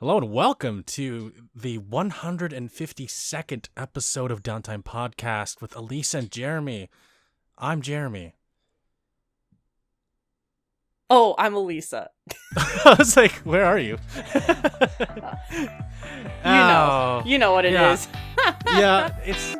Hello and welcome to the 152nd episode of Downtime Podcast with Alyssa and Jeremy. I'm Jeremy. Oh, I'm Alyssa. I was like, where are you? You know what it is. Yeah, it's...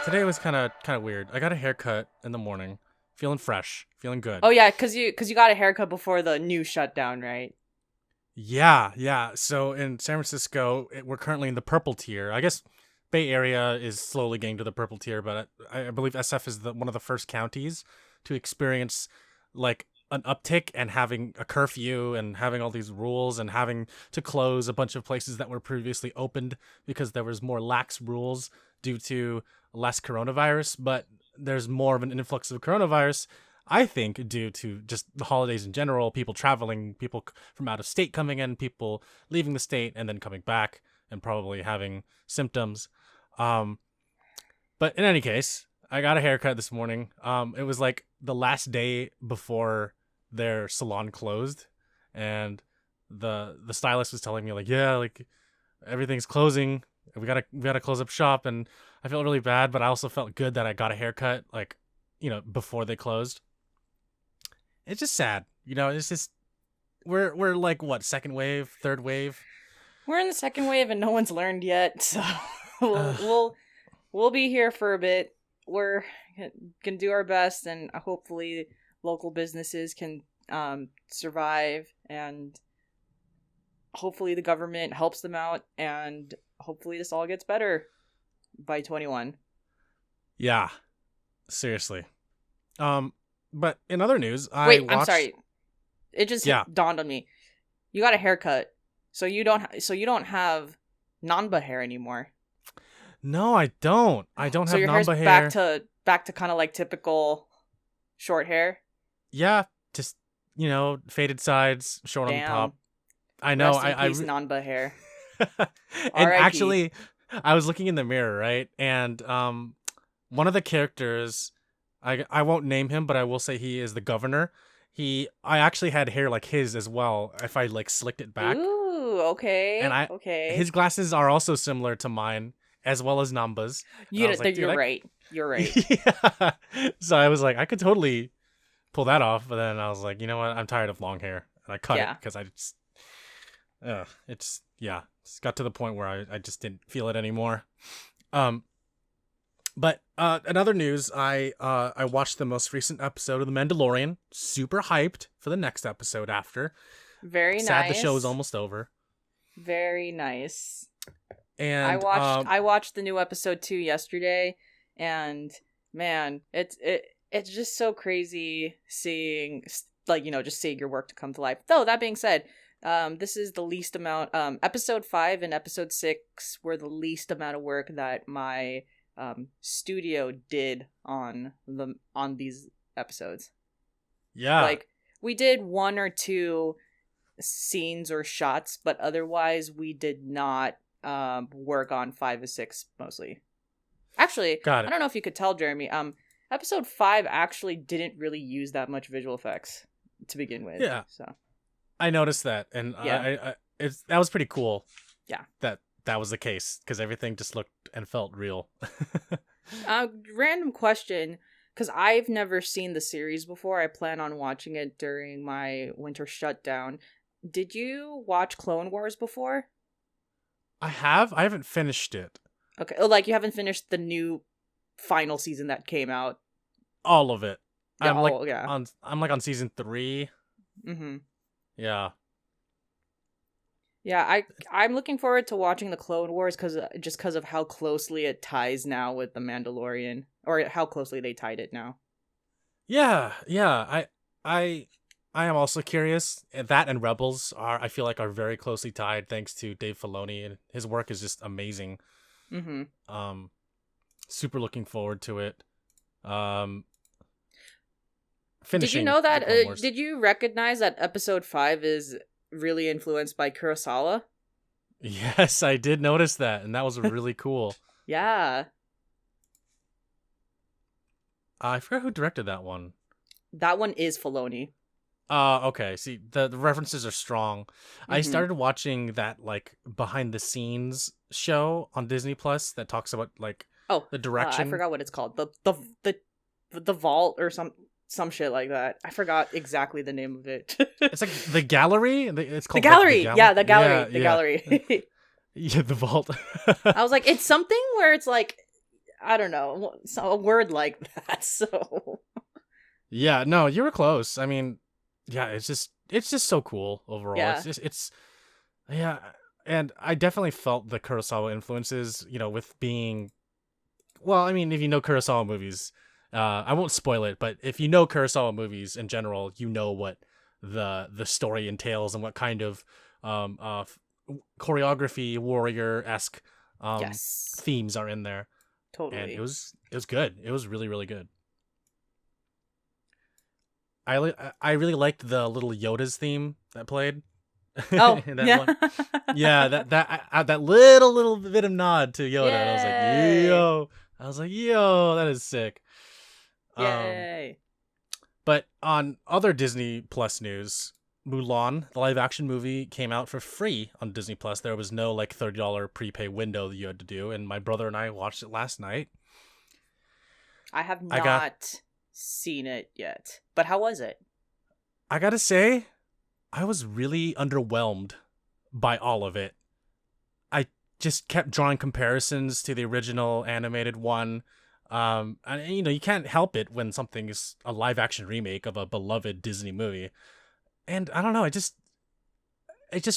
Today was kind of weird. I got a haircut in the morning, feeling fresh, feeling good. Oh yeah, cause you got a haircut before the new shutdown, right? Yeah. So in San Francisco, we're currently in the purple tier. I guess Bay Area is slowly getting to the purple tier, but I believe SF is one of the first counties to experience like an uptick and having a curfew and having all these rules and having to close a bunch of places that were previously opened because there was more lax rules due to less coronavirus. But there's more of an influx of coronavirus, I think, due to just the holidays in general, people traveling, people from out of state coming in, people leaving the state and then coming back and probably having symptoms. But in any case, I got a haircut this morning. It was like the last day before their salon closed, and the stylist was telling me like, yeah, like everything's closing. We gotta close up shop, and I felt really bad, but I also felt good that I got a haircut, like, before they closed. It's just sad, it's just we're like what, second wave, third wave? We're in the second wave and no one's learned yet, so we'll be here for a bit. We're gonna do our best, and hopefully local businesses can survive, and hopefully the government helps them out, and hopefully this all gets better by 21. Yeah, seriously. But in other news, I'm sorry. It just dawned on me. You got a haircut, so you don't have Nanba hair anymore. No, I don't. I don't so have your Nanba hair's hair. back to kind of like typical short hair. Yeah, just faded sides, short on the top. I know. Rest in peace, Nanba hair. And actually, I was looking in the mirror, right? And one of the characters, I won't name him, but I will say he is the governor. I actually had hair like his as well, if I like slicked it back. Ooh, okay. And his glasses are also similar to mine, as well as Namba's. You're right. You're right. Yeah. So I was like, I could totally pull that off, but then I was like, you know what? I'm tired of long hair, and I cut it because I just, it's got to the point where I just didn't feel it anymore. But in other news, I watched the most recent episode of The Mandalorian. Super hyped for the next episode after. Very nice. Sad the show is almost over. Very nice. And I watched the new episode 2 yesterday, and man, it's just so crazy seeing just seeing your work to come to life. Though that being said, this is the least amount. Episode 5 and episode 6 were the least amount of work that my studio did on these episodes. Yeah, like we did 1 or 2 scenes or shots, but otherwise we did not work on 5 or 6 mostly. Actually, I don't know if you could tell, Jeremy. Episode 5 actually didn't really use that much visual effects to begin with. Yeah. So I noticed that, and that was pretty cool. Yeah. That was the case, because everything just looked and felt real. Random question, because I've never seen the series before. I plan on watching it during my winter shutdown. Did you watch Clone Wars before? I have. I haven't finished it. Okay. Oh, like you haven't finished the new final season that came out? All of it. Yeah, I'm like on season 3. Mm-hmm. Yeah. Yeah, I'm looking forward to watching the Clone Wars because of how closely it ties now with the Mandalorian, or how closely they tied it now. Yeah. I am also curious. That and Rebels I feel like are very closely tied, thanks to Dave Filoni, and his work is just amazing. Mm-hmm. Super looking forward to it. Did you know that? Did you recognize that episode 5 is really influenced by Kurosawa? Yes, I did notice that, and that was really cool. Yeah. I forgot who directed that one. That one is Filoni. Okay. See, the references are strong. I Mm-hmm. started watching that like behind the scenes show on Disney Plus that talks about like Oh, the I direction. forgot what it's called. The vault or some shit like that. I forgot exactly the name of it. It's like the gallery. It's The called like the gallery. gallery. Yeah, the gallery. Yeah, The yeah, gallery. yeah. The vault. I was like, it's something where it's like, I don't know, a word like that. So Yeah. No, you were close. I mean, yeah. It's just so cool overall. yeah. Yeah. And I definitely felt the Kurosawa influences. With being well, I mean, if you know Kurosawa movies, I won't spoil it, but if you know Kurosawa movies in general, you know what the story entails and what kind of um uh choreography warrior esque Yes. themes are in there, and it Totally. was good. It was really really good. I really liked the little Yoda's theme that played Oh, in that yeah. one. Yeah, that little bit of nod to Yoda, and Yay. I was like, yo, that is sick. Um, Yay. but on other Disney Plus news, Mulan, the live action movie, came out for free on Disney Plus. There was no like $30 prepay window that you had to do, and my brother and I watched it last night. I have I got not seen it yet. But how was it? I gotta say, I was really underwhelmed by all of it. I just kept drawing comparisons to the original animated one. And you can't help it when something is a live action remake of a beloved Disney movie. And I don't know, it just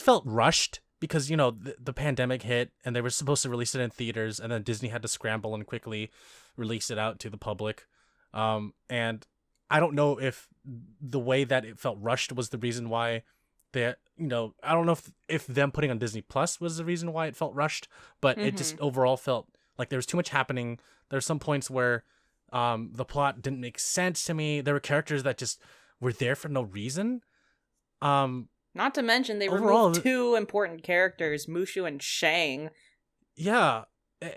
felt rushed because the pandemic hit and they were supposed to release it in theaters, and then Disney had to scramble and quickly release it out to the public. And I don't know if the way that it felt rushed was the reason why they I don't know if them putting on Disney Plus was the reason why it felt rushed, but it Mm-hmm. just overall felt like there was too much happening. There's some points where the plot didn't make sense to me. There were characters that just were there for no reason. um Not to mention they removed Overall, two important characters, Mushu and Shang. yeah,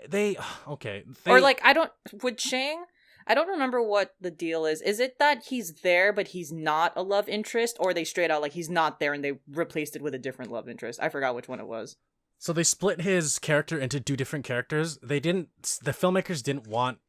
they okay. Or They like I don't with Shang, I don't remember what the deal is. Is it that he's there but he's not a love interest, or they straight out like he's not there and they replaced it with a different love interest? I forgot which one it was. so they split his character into two different characters. The filmmakers didn't want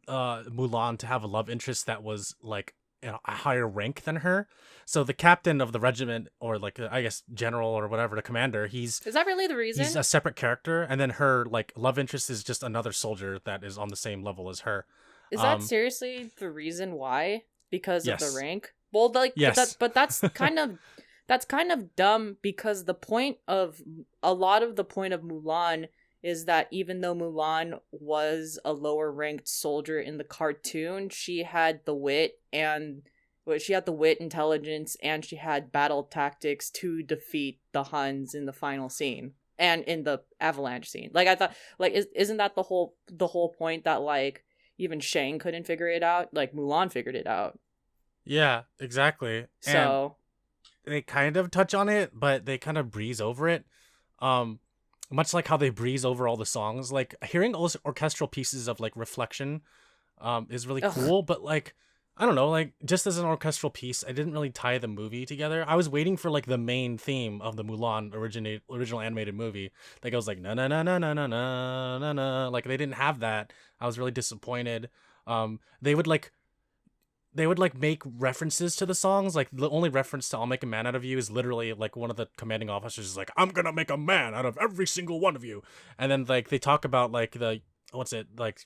Mulan to have a love interest that was like a higher rank than her. So the captain of the regiment, or like I guess general or whatever, the commander, Is that really the he's reason? a separate character, and then her like love interest is just another soldier that is on the same level as her. Is that Um, seriously the reason why? Because of the yes, rank? Well, like, yes, but that's kind of dumb because a lot of the point of Mulan is that even though Mulan was a lower ranked soldier in the cartoon, she had the wit and well, she had the wit, intelligence, and she had battle tactics to defeat the Huns in the final scene and in the avalanche scene. Like I thought, like isn't that the whole point that like even Shang couldn't figure it out? Like Mulan figured it out. yeah, exactly. And So they kind of touch on it, but they kind of breeze over it. Um, Much like how they breeze over all the songs. Like hearing all orchestral pieces of like reflection, is really ugh. cool. But like, I don't know, like just as an orchestral piece, I didn't really tie the movie together. I was waiting for like the main theme of the Mulan original animated movie that goes like na na na na na na na na na. Like they didn't have that. I was really disappointed. Um, they would like they would like make references to the songs. Like the only reference to "I'll make a man out of you" is literally like one of the commanding officers is like, "I'm gonna make a man out of every single one of you," and then like they talk about like the what's it like,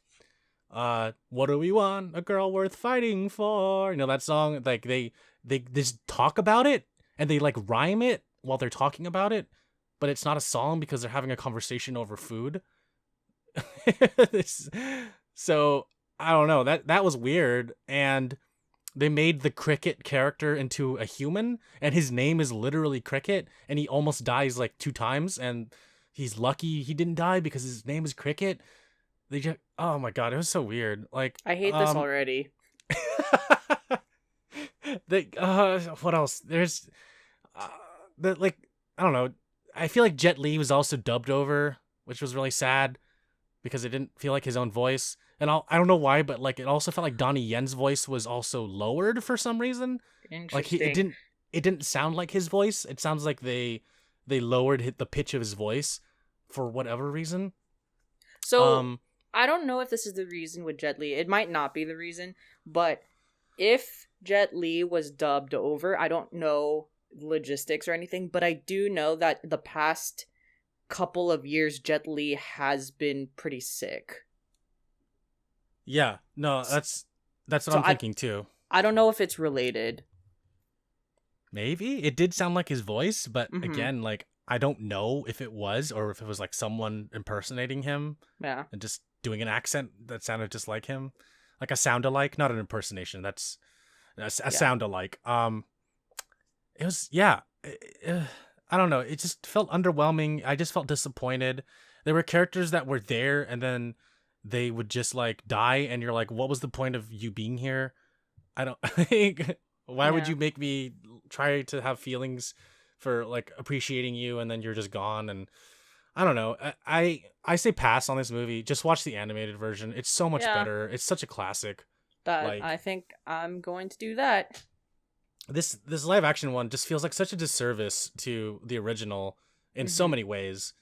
what do we want? A girl worth fighting for. That song. Like they just talk about it and they like rhyme it while they're talking about it, but it's not a song because they're having a conversation over food. This- so I don't know, that was weird. And they made the Cricket character into a human, and his name is literally Cricket, and he almost dies like 2 times, and he's lucky he didn't die because his name is Cricket. They just, oh my god, it was so weird. Like, I hate this already. what else? There's, the like, I don't know. I feel like Jet Li was also dubbed over, which was really sad because it didn't feel like his own voice. And I don't know why, but like it also felt like Donnie Yen's voice was also lowered for some reason. Like Interesting. it didn't sound like his voice. It sounds like they lowered the pitch of his voice for whatever reason. So I don't know if this is the reason with Jet Li. It might not be the reason, but if Jet Li was dubbed over, I don't know logistics or anything, but I do know that the past couple of years Jet Li has been pretty sick. Yeah, no, that's what So I'm thinking too. I don't know if it's related. Maybe it did sound like his voice, but Mm-hmm. again, like I don't know if it was or if it was like someone impersonating him Yeah. and just doing an accent that sounded just like him, like a sound-alike, not an impersonation. That's a sound-alike. It was I don't know. It just felt underwhelming. I just felt disappointed. There were characters that were there and then they would just like die, and you're like, what was the point of you being here? I don't think. Why would Yeah. you make me try to have feelings for like appreciating you and then you're just gone? And I don't know. I say pass on this movie. Just watch the animated version. It's so much better. It's such a classic. Like I think I'm going to do that. this live action one just feels like such a disservice to the original in so many ways.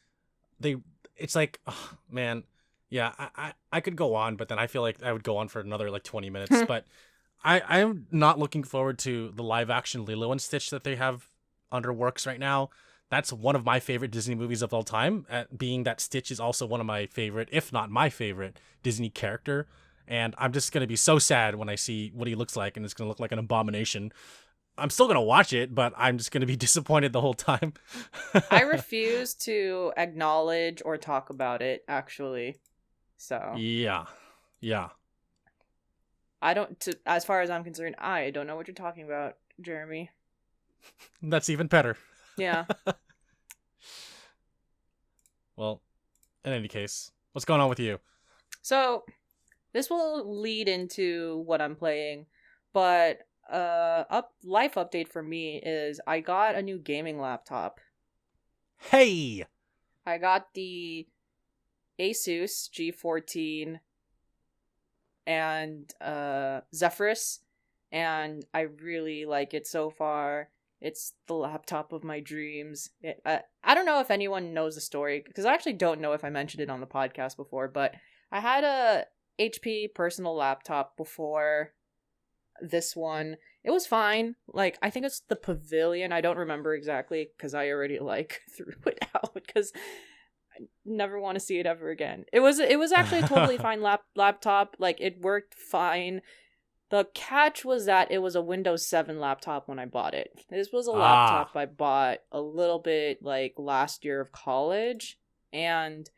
It's like, oh, man, yeah, I could go on, but then I feel like I would go on for another like 20 minutes. But I'm not looking forward to the live action Lilo and Stitch that they have under works right now. That's one of my favorite Disney movies of all time, being that Stitch is also one of my favorite, if not my favorite, Disney character. And I'm just going to be so sad when I see what he looks like, and it's going to look like an abomination. I'm still going to watch it, but I'm just going to be disappointed the whole time. I refuse to acknowledge or talk about it, actually. So. Yeah. As far as I'm concerned, I don't know what you're talking about, Jeremy. That's even better. Yeah. Well, in any case, what's going on with you? So, this will lead into what I'm playing, but life update for me is I got a new gaming laptop. Hey! I got the Asus G14 and Zephyrus, and I really like it so far. It's the laptop of my dreams. I don't know if anyone knows the story, because I actually don't know if I mentioned it on the podcast before, but I had a HP personal laptop before this one. It was fine. Like, I think it's the Pavilion. I don't remember exactly, because I already, like, threw it out, because I never want to see it ever again. It was actually a totally fine laptop. Like, it worked fine. The catch was that it was a Windows 7 laptop when I bought it. This was a laptop I bought a little bit, like, last year of college. And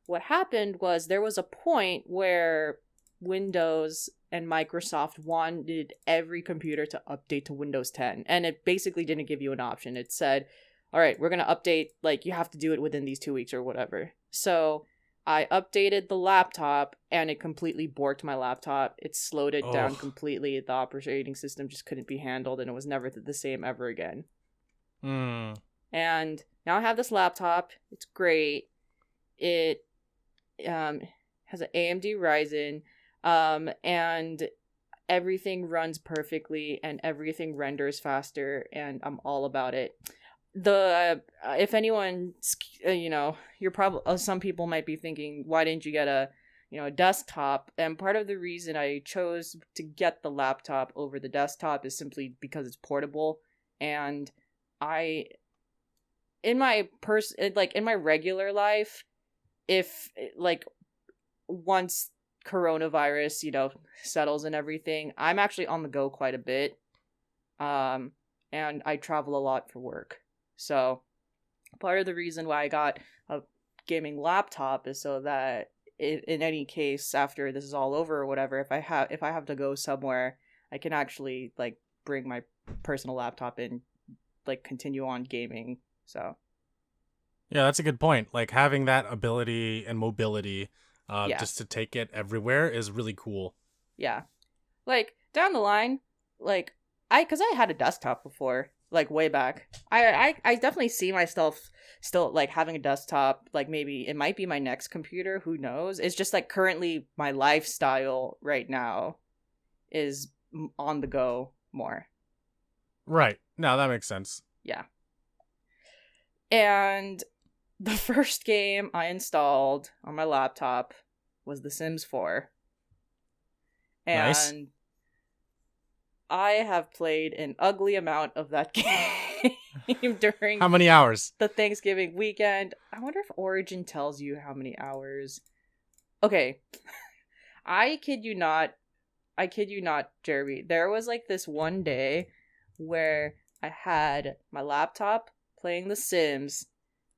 what happened was there was a point where Windows and Microsoft wanted every computer to update to Windows 10. And it basically didn't give you an option. It said, all right, we're going to update, like, you have to do it within these 2 weeks or whatever. So I updated the laptop, and it completely borked my laptop. It slowed it down completely. The operating system just couldn't be handled, and it was never the same ever again. And now I have this laptop. It's great. It has an AMD Ryzen, and everything runs perfectly, and everything renders faster, and I'm all about it. If anyone, you're probably, some people might be thinking, why didn't you get a desktop? And part of the reason I chose to get the laptop over the desktop is simply because it's portable. And in my regular life, if like once coronavirus, settles and everything, I'm actually on the go quite a bit. And I travel a lot for work. So part of the reason why I got a gaming laptop is so that in any case, after this is all over or whatever, if I have to go somewhere, I can actually like bring my personal laptop and like continue on gaming. So yeah, that's a good point. Like having that ability and mobility just to take it everywhere is really cool. Yeah. Like down the line, like because I had a desktop before. like way back. I definitely see myself still like having a desktop. Like maybe it might be my next computer. Who knows? It's just like currently my lifestyle right now is on the go more. Right. No, that makes sense. Yeah. And the first game I installed on my laptop was The Sims 4. And Nice. I have played an ugly amount of that game during How many hours? the Thanksgiving weekend. I wonder if Origin tells you how many hours. Okay. I kid you not, Jeremy. There was like this one day where I had my laptop playing The Sims.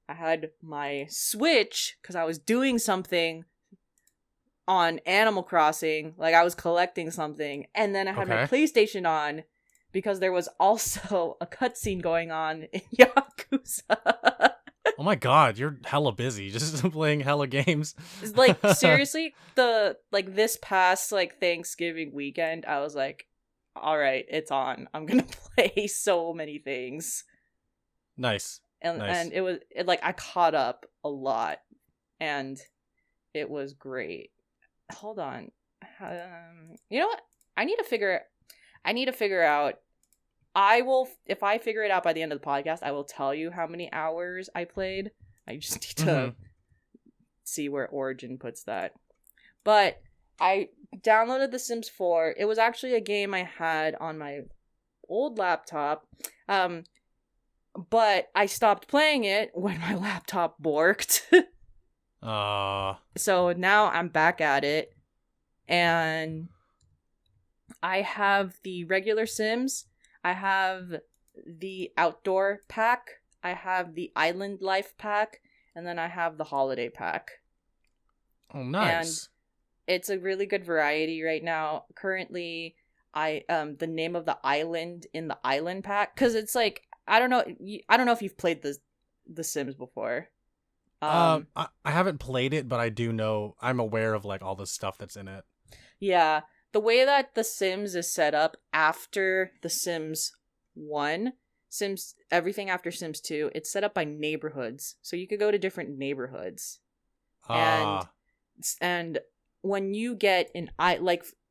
I had my Switch because I was doing something on Animal Crossing, like I was collecting something, and then I had my PlayStation on because there was also a cutscene going on in Yakuza. Oh my god, you're hella busy just playing hella games. Like seriously, this past like Thanksgiving weekend, I was like, all right, it's on. I'm gonna play so many things. Nice. And it was like I caught up a lot, and it was great. Hold on, you know what? I need to figure out. I will, if I figure it out by the end of the podcast, I will tell you how many hours I played. I just need to see where Origin puts that. But I downloaded The Sims 4. It was actually a game I had on my old laptop. But I stopped playing it when my laptop borked. So now I'm back at it. And I have the regular Sims. I have the outdoor pack. I have the island life pack. And then I have the holiday pack. Oh, nice. And it's a really good variety right now. Currently, the name of the island in the island pack, because it's like, I don't know if you've played the Sims before. I haven't played it, but I do know, I'm aware of like all the stuff that's in it. Yeah, the way that The Sims is set up after The Sims 1, everything after Sims 2, it's set up by neighborhoods, so you could go to different neighborhoods. And when you get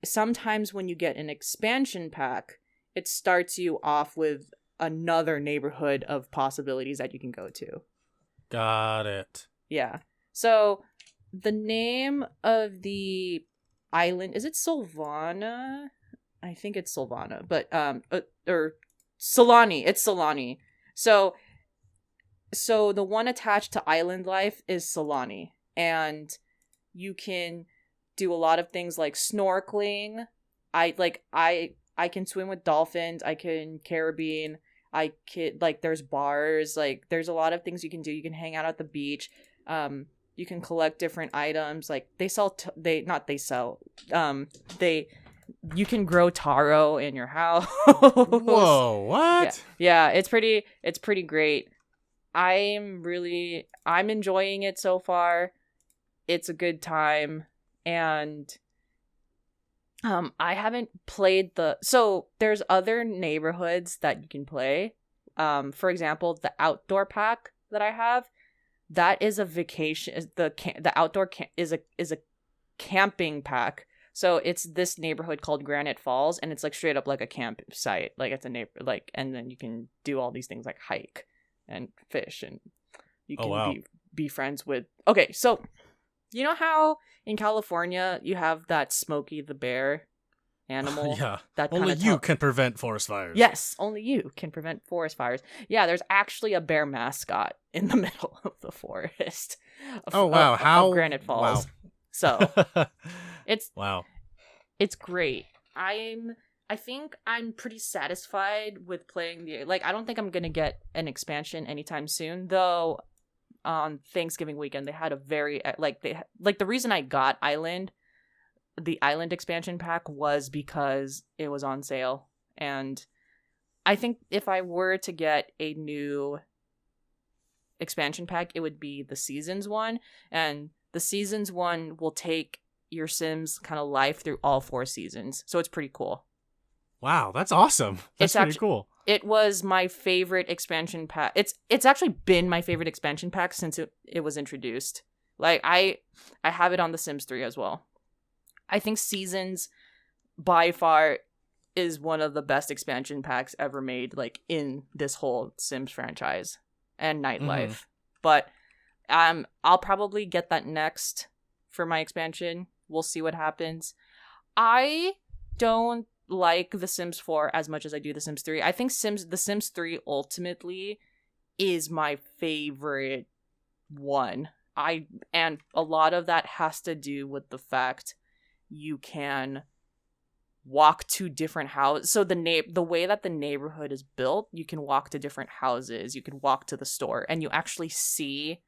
sometimes when you get an expansion pack, it starts you off with another neighborhood of possibilities that you can go to. Got it. Yeah. So the name of the island, is it Solvana? I think it's Solvana, but or Solani. It's Solani. So the one attached to Island Life is Solani, and you can do a lot of things like snorkeling. I can swim with dolphins. I can carabine. I can, like, there's bars. Like, there's a lot of things you can do. You can hang out at the beach. You can collect different items. Like, you can grow taro in your house. Whoa, what? Yeah, it's pretty great. I'm enjoying it so far. It's a good time. And I haven't played so there's other neighborhoods that you can play. For example, the outdoor pack that I have, that is a vacation. The outdoor is a camping pack. So it's this neighborhood called Granite Falls, and it's like straight up like a campsite. Like it's a and then you can do all these things like hike and fish, and you can be friends with. Okay, so you know how in California you have that Smokey the Bear animal? Yeah. That only you can prevent forest fires. Yes, only you can prevent forest fires. Yeah, there's actually a bear mascot in the middle of the forest. Of Granite Falls. Wow. So it's great. I think I'm pretty satisfied with playing I don't think I'm gonna get an expansion anytime soon, though. On Thanksgiving weekend, they had a very the reason I got the Island expansion pack was because it was on sale, and I think if I were to get a new expansion pack, it would be the Seasons one, and the Seasons one will take your Sims kind of life through all 4 seasons, so it's pretty cool. Wow, that's awesome. That's pretty cool. It was my favorite expansion pack. It's actually been my favorite expansion pack since it was introduced. Like, I have it on The Sims 3 as well. I think Seasons, by far, is one of the best expansion packs ever made, like, in this whole Sims franchise and Nightlife. But I'll probably get that next for my expansion. We'll see what happens. I don't like The Sims 4 as much as I do The Sims 3. I think The Sims 3 ultimately is my favorite one. And a lot of that has to do with the fact you can walk to different houses. So the way that the neighborhood is built, you can walk to different houses, you can walk to the store, and you actually see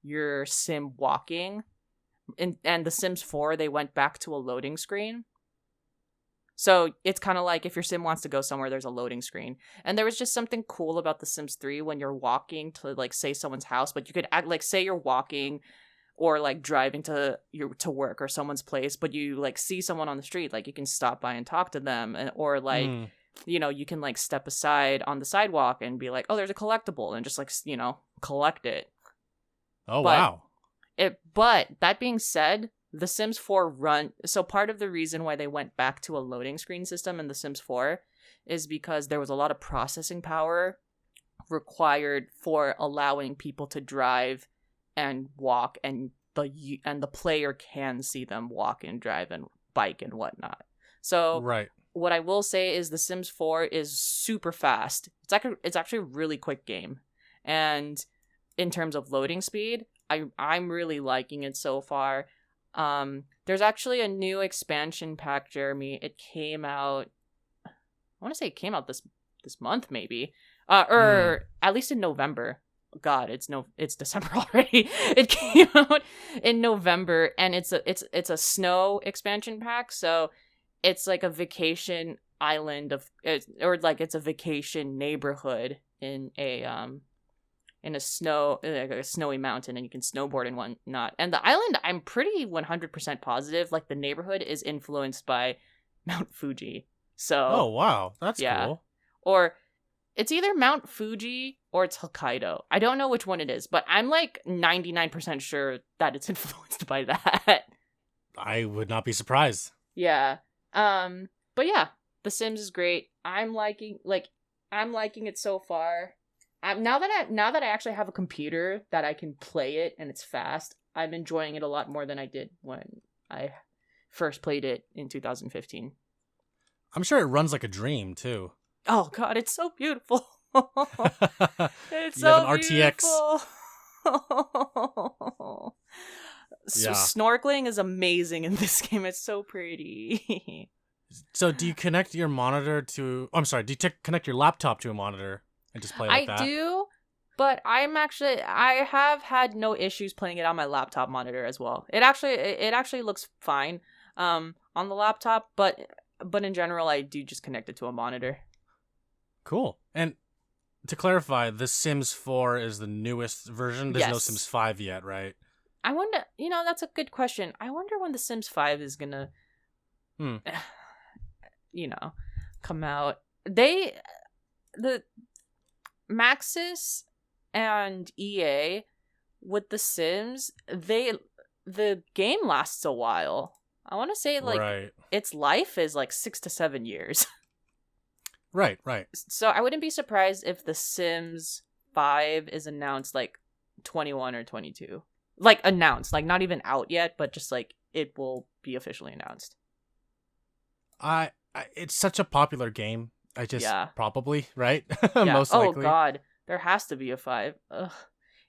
your sim walking. And The Sims 4, they went back to a loading screen. So it's kind of like if your sim wants to go somewhere, there's a loading screen. And there was just something cool about The Sims 3 when you're walking to, like, say someone's house, but you could act like, say you're walking or, like, driving to work or someone's place, but you, like, see someone on the street, like, you can stop by and talk to them, or, like, you know, you can, like, step aside on the sidewalk and be like, oh, there's a collectible, and just, like, you know, collect it. Oh, wow. But that being said, The Sims 4 so part of the reason why they went back to a loading screen system in The Sims 4 is because there was a lot of processing power required for allowing people to drive and walk, and the player can see them walk and drive and bike and whatnot. So what I will say is The Sims 4 is super fast. It's actually a really quick game, and in terms of loading speed, I'm really liking it so far. There's actually a new expansion pack, Jeremy. It came out, I want to say it came out this month, maybe, or at least in November. God, it's December already. It came out in November, and it's a snow expansion pack. So it's like a vacation island or like it's a vacation neighborhood in a snowy mountain, and you can snowboard and whatnot. And the island, I'm pretty 100% positive, like, the neighborhood is influenced by Mount Fuji. So, oh wow, that's cool. Or it's either Mount Fuji or it's Hokkaido. I don't know which one it is, but I'm like 99% sure that it's influenced by that. I would not be surprised. Yeah. But yeah, The Sims is great. I'm liking it so far. Now that I actually have a computer that I can play it and it's fast, I'm enjoying it a lot more than I did when I first played it in 2015. I'm sure it runs like a dream too. Oh God, it's so beautiful. It's you so have an RTX. So snorkeling is amazing in this game. It's so pretty. So do you connect your monitor to... I'm sorry, do you connect your laptop to a monitor and just play like that? I do, but I have had no issues playing it on my laptop monitor as well. It actually looks fine on the laptop, but in general, I do just connect it to a monitor. Cool. And to clarify, The Sims 4 is the newest version. There's no Sims 5 yet, right? I wonder, that's a good question. I wonder when The Sims 5 is gonna, come out. The Maxis and EA with The Sims, the game lasts a while. I want to say its life is like 6 to 7 years. Right. So I wouldn't be surprised if The Sims 5 is announced like 21 or 22. Like announced, like not even out yet, but just like it will be officially announced. It's such a popular game. Probably, right? Most likely. Oh God, there has to be a 5. Ugh.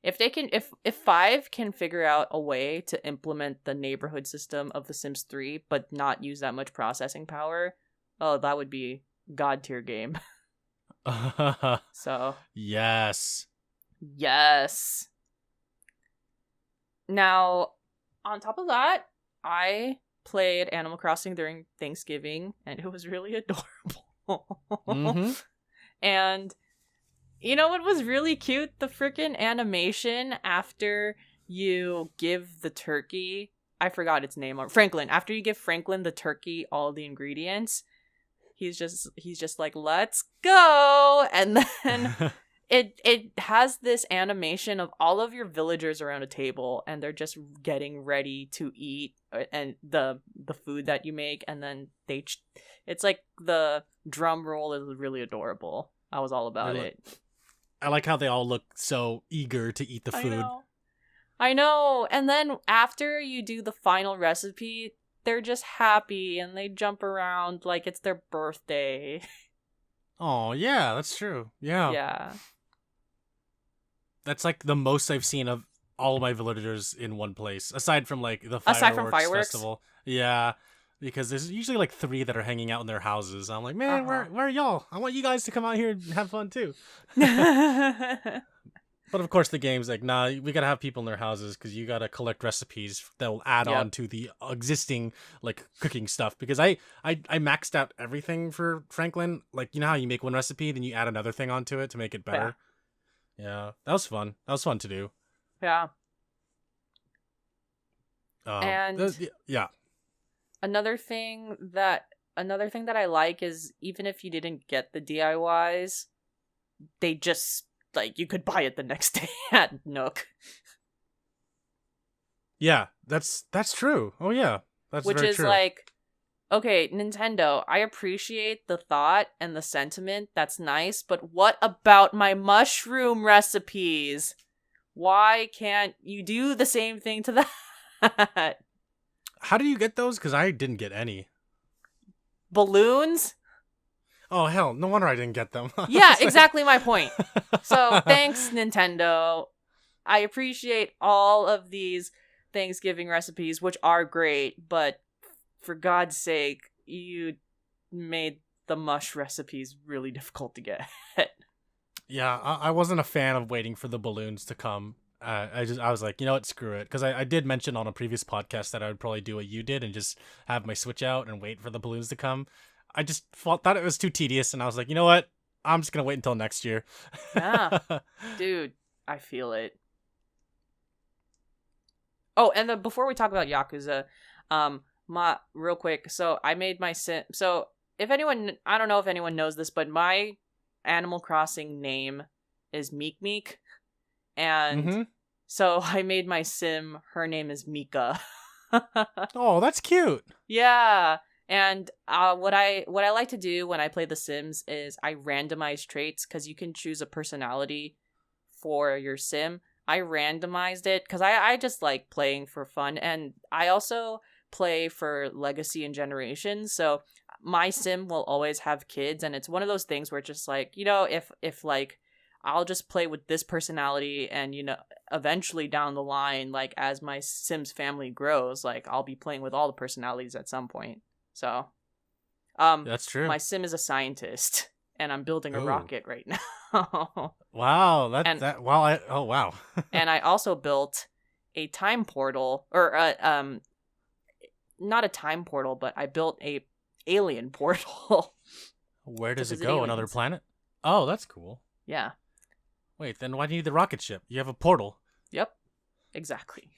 If 5 can figure out a way to implement the neighborhood system of The Sims 3, but not use that much processing power, oh, that would be God tier game. So yes. Now, on top of that, I played Animal Crossing during Thanksgiving, and it was really adorable. Mm-hmm. And you know what was really cute? The freaking animation after you give the turkey, I forgot its name, Franklin. After you give Franklin the turkey all the ingredients, he's just like, let's go. And then it has this animation of all of your villagers around a table, and they're just getting ready to eat and the food that you make, and then it's like the drum roll is really adorable. I was all about it. I like how they all look so eager to eat the food. I know. And then after you do the final recipe, they're just happy and they jump around like it's their birthday. Oh, yeah, that's true. Yeah. Yeah. That's like the most I've seen of all of my villagers in one place, aside from like the fireworks festival. Yeah, because there's usually like 3 that are hanging out in their houses. I'm like, man, where are y'all? I want you guys to come out here and have fun too. But of course, the game's like, nah, we gotta have people in their houses because you gotta collect recipes that will add on to the existing like cooking stuff. Because I maxed out everything for Franklin. Like, you know how you make one recipe, then you add another thing onto it to make it better. Yeah, that was fun. That was fun to do. Yeah. Yeah. Another thing that I like is even if you didn't get the DIYs, they just like you could buy it the next day at Nook. Yeah, that's true. Oh yeah, that's which very is true. like, okay, Nintendo, I appreciate the thought and the sentiment. That's nice, but what about my mushroom recipes? Why can't you do the same thing to that? How do you get those? Because I didn't get any. Balloons? Oh, hell, no wonder I didn't get them. Yeah, exactly my point. So, thanks, Nintendo. I appreciate all of these Thanksgiving recipes, which are great, but for God's sake, you made the mush recipes really difficult to get. Yeah, I wasn't a fan of waiting for the balloons to come. I was like, you know what, screw it. Because I did mention on a previous podcast that I would probably do what you did and just have my Switch out and wait for the balloons to come. I just thought it was too tedious, and I was like, you know what? I'm just going to wait until next year. Yeah. Dude, I feel it. Oh, and then before we talk about Yakuza, real quick, so I made my sim. So if anyone, I don't know if anyone knows this, but my Animal Crossing name is Meek Meek, and so I made my sim. Her name is Mika. Oh, that's cute. Yeah, and what I like to do when I play The Sims is I randomize traits because you can choose a personality for your sim. I randomized it because I just like playing for fun, and I also play for Legacy and Generations, so my sim will always have kids, and it's one of those things where it's just like, you know, if like I'll just play with this personality, and you know, eventually down the line, like as my sim's family grows, like I'll be playing with all the personalities at some point. So that's true. My sim is a scientist, and I'm building a rocket right now. Wow, wow. And I also built a time portal, or not a time portal, but I built a alien portal. Where does it go? Another planet? Oh, that's cool. Yeah. Wait, then why do you need the rocket ship? You have a portal. Yep. Exactly.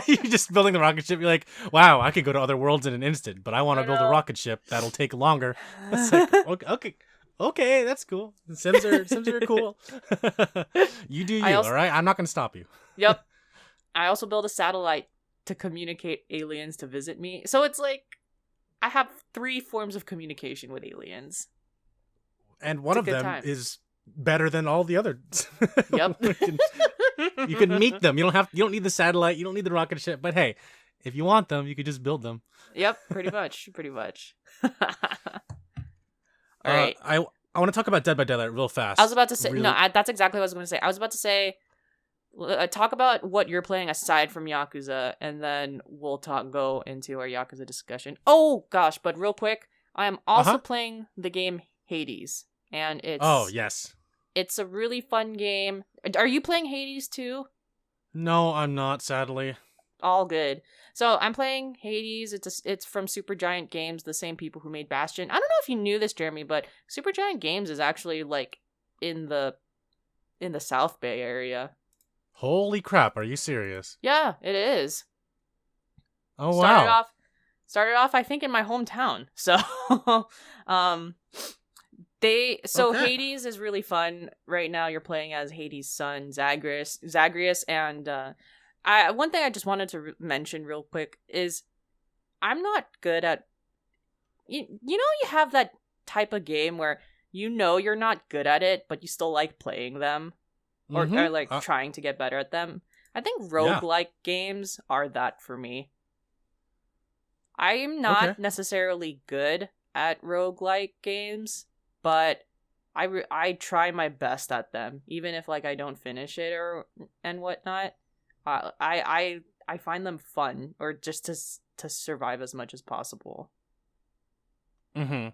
You're just building the rocket ship. You're like, wow, I could go to other worlds in an instant, but I want to build a rocket ship that'll take longer. It's like, okay, that's cool. Sims are cool. You do you, all right? I'm not going to stop you. Yep. I also built a satellite to communicate aliens to visit me. So it's like, I have 3 forms of communication with aliens. And one of them is better than all the others. Yep. You can meet them. You don't need the satellite. You don't need the rocket ship. But hey, if you want them, you could just build them. Yep, pretty much. All right. I want to talk about Dead by Daylight real fast. I was about to say, that's exactly what I was going to say. I was about to say, talk about what you're playing aside from Yakuza, and then we'll go into our Yakuza discussion. Oh, gosh, but real quick, I am also playing the game Hades, and it's... Oh, yes. It's a really fun game. Are you playing Hades too? No, I'm not, sadly. All good. So I'm playing Hades. It's from Supergiant Games, the same people who made Bastion. I don't know if you knew this, Jeremy, but Supergiant Games is actually like in the South Bay area. Holy crap! Are you serious? Yeah, it is. Oh wow! Started off, I think, in my hometown. So, Hades is really fun. Right now, you're playing as Hades' son, Zagreus, and one thing I just wanted to mention real quick is I'm not good at. You have that type of game where you're not good at it, but you still like playing them, or like trying to get better at them. I think roguelike games are that for me. I'm not necessarily good at roguelike games, but I try my best at them, even if like I don't finish it and whatnot. I find them fun, or just to survive as much as possible. Mm-hmm.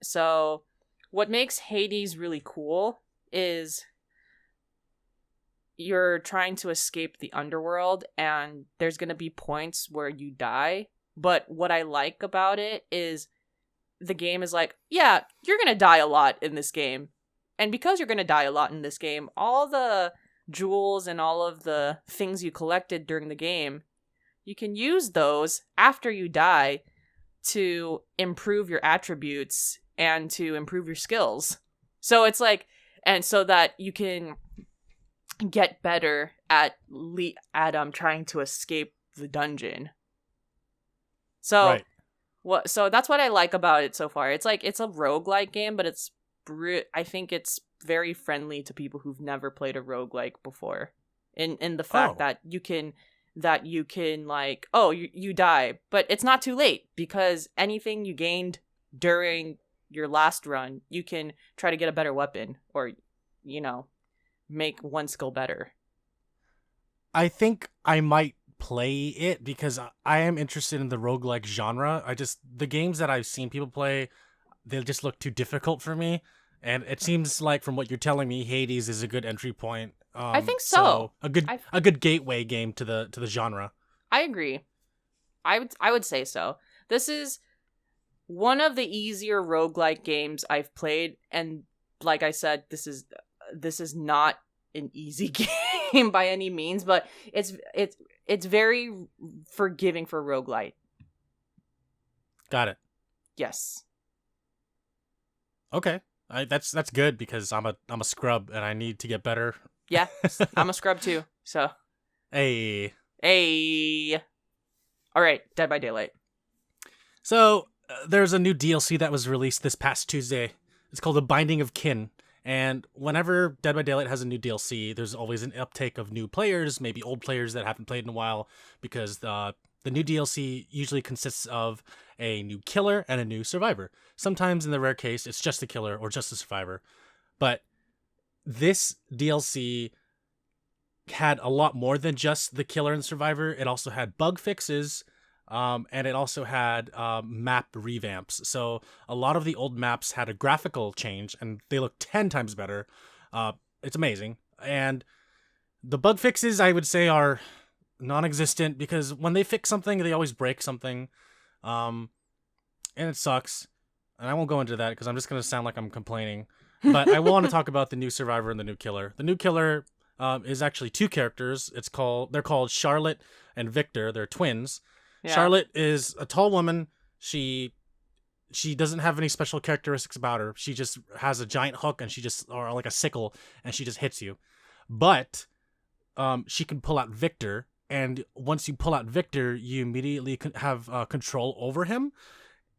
So, what makes Hades really cool is you're trying to escape the underworld, and there's gonna be points where you die. But what I like about it is the game is like, yeah, you're gonna die a lot in this game. And because you're gonna die a lot in this game, all the jewels and all of the things you collected during the game, you can use those after you die to improve your attributes and to improve your skills. So it's like, and so that you can get better at trying to escape the dungeon. So so that's what I like about it so far. It's like, it's a roguelike game, but I think it's very friendly to people who've never played a roguelike before. In the fact that you can like, you die, but it's not too late, because anything you gained during your last run, you can try to get a better weapon, or make one skill better. I think I might play it because I am interested in the roguelike genre. The games that I've seen people play, they just look too difficult for me. And it seems like, from what you're telling me, Hades is a good entry point. I think so. A good gateway game to the genre. I agree. I would say so. This is one of the easier roguelike games I've played, and like I said, this is not an easy game by any means, but it's very forgiving for roguelite. Got it. Yes. Okay. That's good, because I'm a scrub and I need to get better. Yeah, I'm a scrub too. So. Hey. All right, Dead by Daylight. So there's a new DLC that was released this past Tuesday. It's called The Binding of Kin. And whenever Dead by Daylight has a new DLC, there's always an uptake of new players, maybe old players that haven't played in a while, because the new DLC usually consists of a new killer and a new survivor. Sometimes, in the rare case, it's just the killer or just the survivor. But this DLC had a lot more than just the killer and survivor. It also had bug fixes, and it also had map revamps. So a lot of the old maps had a graphical change, and they look 10 times better. It's amazing. And the bug fixes, I would say, are non-existent, because when they fix something, they always break something. And it sucks. And I won't go into that, because I'm just going to sound like I'm complaining. But I want to talk about the new survivor and the new killer. The new killer is actually two characters. They're called Charlotte and Victor. They're twins. Yeah. Charlotte is a tall woman. She doesn't have any special characteristics about her. She just has a giant hook, and or like a sickle, and she just hits you. But she can pull out Victor, and once you pull out Victor, you immediately have control over him.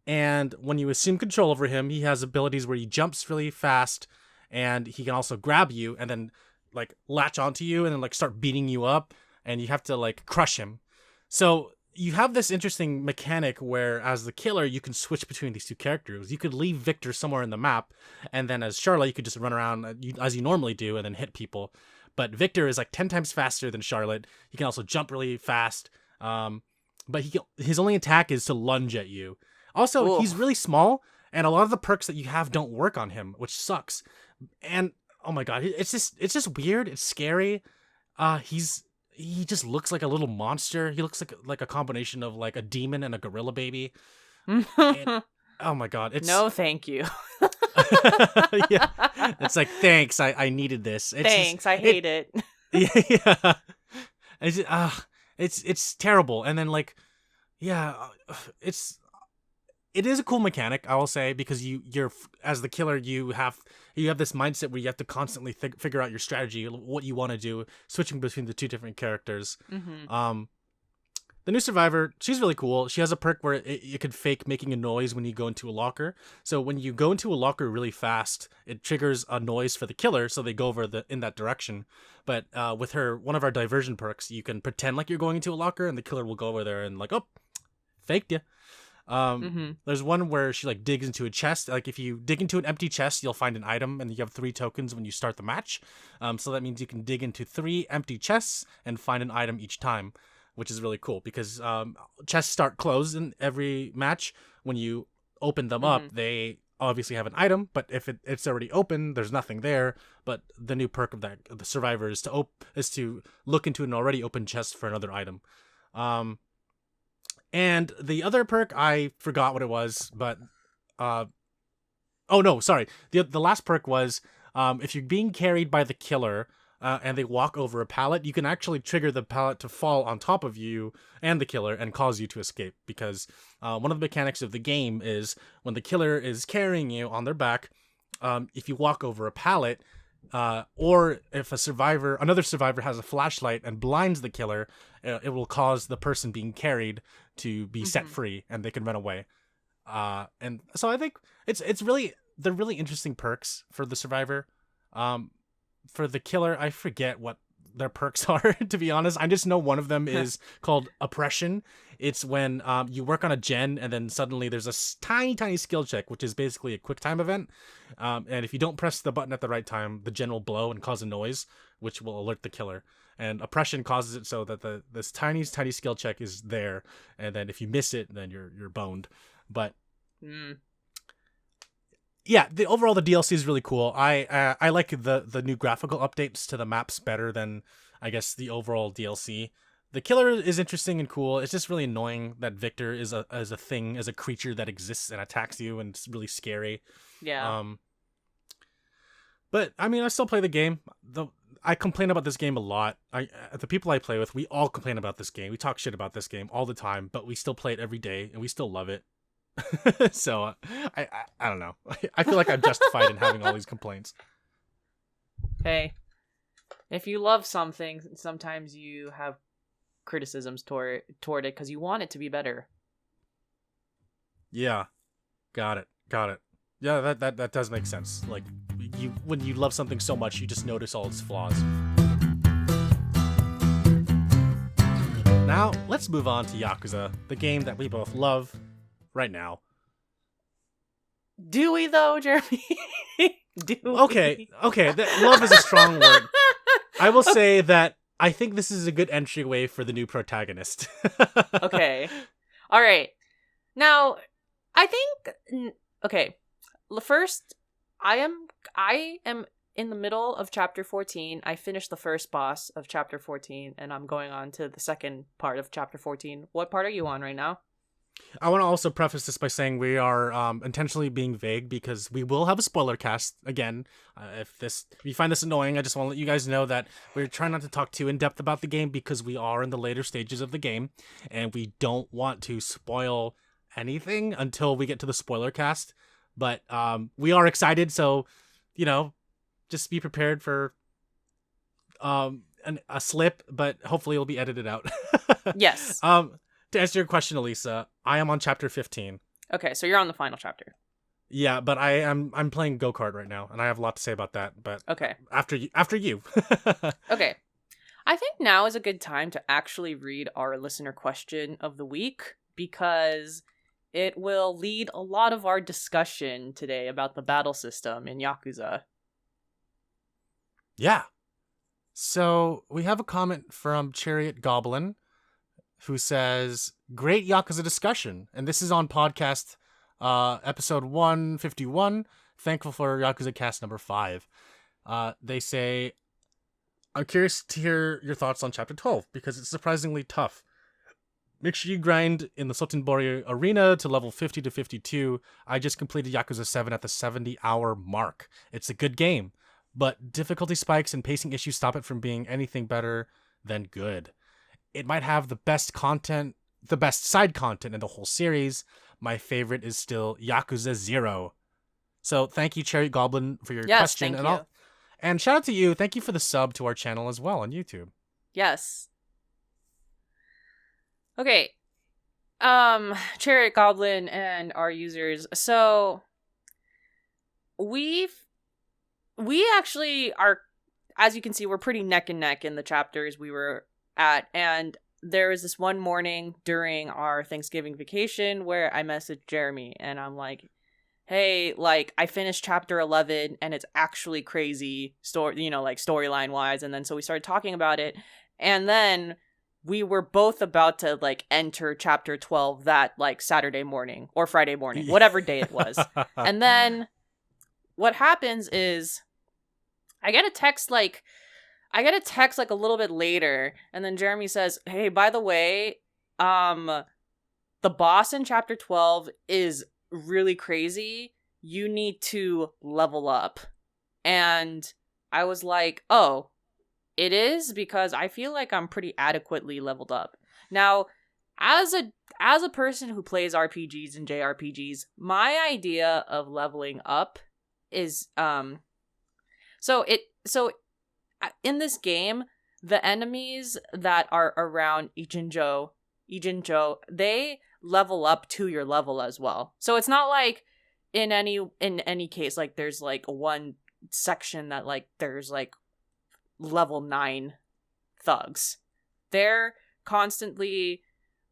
And when you assume control over him, he has abilities where he jumps really fast, and he can also grab you and then like latch onto you and then like start beating you up, and you have to like crush him. So you have this interesting mechanic where, as the killer, you can switch between these two characters. You could leave Victor somewhere in the map, and then as Charlotte, you could just run around as you normally do and then hit people. But Victor is like 10 times faster than Charlotte. He can also jump really fast. But his only attack is to lunge at you. Also, Ooh. He's really small, and a lot of the perks that you have don't work on him, which sucks. And oh my god, it's just weird. It's scary. He just looks like a little monster. He looks like a combination of like a demon and a gorilla baby. And, oh my god, it's no, thank you. Yeah, it's like, thanks. I needed this. Thanks. I hate it. Yeah. It's terrible. And then like Yeah, it is a cool mechanic, I will say, because you're as the killer, you have this mindset where you have to constantly figure out your strategy, what you want to do, switching between the two different characters. Mm-hmm. The new survivor, she's really cool. She has a perk where it could fake making a noise when you go into a locker. So when you go into a locker really fast, it triggers a noise for the killer, so they go over in that direction. But with one of our diversion perks, you can pretend like you're going into a locker, and the killer will go over there and like, oh, faked you. Mm-hmm. There's one where she like digs into a chest. Like if you dig into an empty chest, you'll find an item, and you have 3 tokens when you start the match. So that means you can dig into 3 empty chests and find an item each time, which is really cool because chests start closed in every match. When you open them up, they obviously have an item, but if it's already open, there's nothing there. But the new perk of the survivor is to look into an already open chest for another item. And the other perk, I forgot what it was, but oh no, sorry. The last perk was if you're being carried by the killer and they walk over a pallet, you can actually trigger the pallet to fall on top of you and the killer and cause you to escape. Because one of the mechanics of the game is when the killer is carrying you on their back, if you walk over a pallet, or if another survivor has a flashlight and blinds the killer, it will cause the person being carried to be set free and they can run away. And so I think they're really interesting perks for the survivor. For the killer, I forget what their perks are, to be honest. I just know one of them is called Oppression. It's when you work on a gen and then suddenly there's a tiny skill check, which is basically a quick time event. And if you don't press the button at the right time, the gen will blow and cause a noise, which will alert the killer. And Oppression causes it so that this tiny skill check is there, and then if you miss it, then you're boned. But yeah, the DLC is really cool. I like the new graphical updates to the maps better than I guess the overall DLC. The killer is interesting and cool. It's just really annoying that Victor is a creature that exists and attacks you, and it's really scary. Yeah. But I mean, I still play the game. I complain about this game a lot. The people I play with, we all complain about this game. We talk shit about this game all the time, but we still play it every day and we still love it. So I don't know. I feel like I'm justified in having all these complaints. Hey, if you love something, sometimes you have criticisms toward it because you want it to be better. Yeah, got it. Yeah, that does make sense. Like when you love something so much, you just notice all its flaws. Now let's move on to Yakuza, the game that we both love right now. Do we though, Jeremy? Okay. Love is a strong word. I will say that I think this is a good entryway for the new protagonist. Okay. All right. Now, I think okay. First, I am in the middle of chapter 14. I finished the first boss of chapter 14 and I'm going on to the second part of chapter 14. What part are you on right now? I want to also preface this by saying we are intentionally being vague because we will have a spoiler cast again. If you find this annoying, I just want to let you guys know that we're trying not to talk too in depth about the game because we are in the later stages of the game and we don't want to spoil anything until we get to the spoiler cast. But we are excited, so just be prepared for a slip, but hopefully it'll be edited out. Yes. To answer your question, Alyssa, I am on chapter 15. Okay, so you're on the final chapter. Yeah, but I'm playing go-kart right now, and I have a lot to say about that. But okay, after you. Okay, I think now is a good time to actually read our listener question of the week because it will lead a lot of our discussion today about the battle system in Yakuza. Yeah. So we have a comment from Chariot Goblin, who says, great Yakuza discussion. And this is on podcast episode 151. Thankful for Yakuzacast number 5. They say, I'm curious to hear your thoughts on chapter 12 because it's surprisingly tough. Make sure you grind in the Sotenbori arena to level 50 to 52. I just completed Yakuza 7 at the 70-hour mark. It's a good game, but difficulty spikes and pacing issues stop it from being anything better than good. It might have the best content the best side content in the whole series, my favorite is still Yakuza 0. So thank you, Cherry Goblin, for your question. Thank you. And shout out to you. Thank you for the sub to our channel as well on YouTube. Yes. Okay. Chariot Goblin and our users. So we actually are, as you can see, we're pretty neck and neck in the chapters we were at, and there was this one morning during our Thanksgiving vacation where I messaged Jeremy and I'm like, hey, like, I finished chapter 11 and it's actually crazy storyline wise. And then so we started talking about it, and then we were both about to like enter chapter 12 that like Saturday morning or Friday morning, whatever day it was. And then what happens is I get a text like a little bit later, and then Jeremy says, hey, by the way, the boss in chapter 12 is really crazy. You need to level up. And I was like, oh, it is? Because I feel like I'm pretty adequately leveled up. Now, as a person who plays RPGs and JRPGs, my idea of leveling up is so in this game, the enemies that are around Ijinjo, they level up to your level as well. So it's not like in any case like there's like one section that like there's like level 9 thugs. They're constantly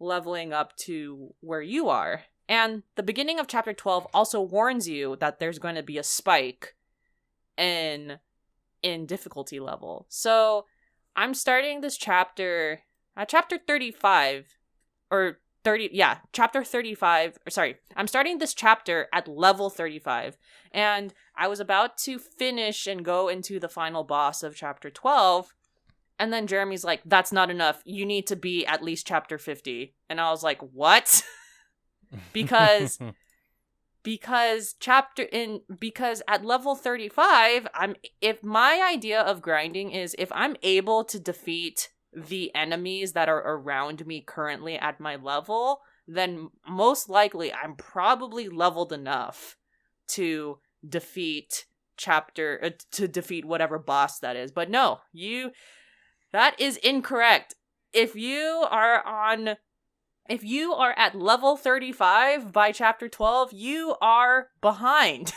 leveling up to where you are. And the beginning of chapter 12 also warns you that there's going to be a spike in difficulty level. So I'm starting this chapter at chapter 35 or 30, yeah, chapter 35, or sorry, I'm starting this chapter at level 35, and I was about to finish and go into the final boss of chapter 12, and then Jeremy's like, that's not enough, you need to be at least chapter 50, and I was like, what? because at level 35, if my idea of grinding is if I'm able to defeat the enemies that are around me currently at my level, then most likely I'm probably leveled enough to defeat whatever boss that is. But no, that is incorrect. If you are at level 35 by chapter 12, you are behind.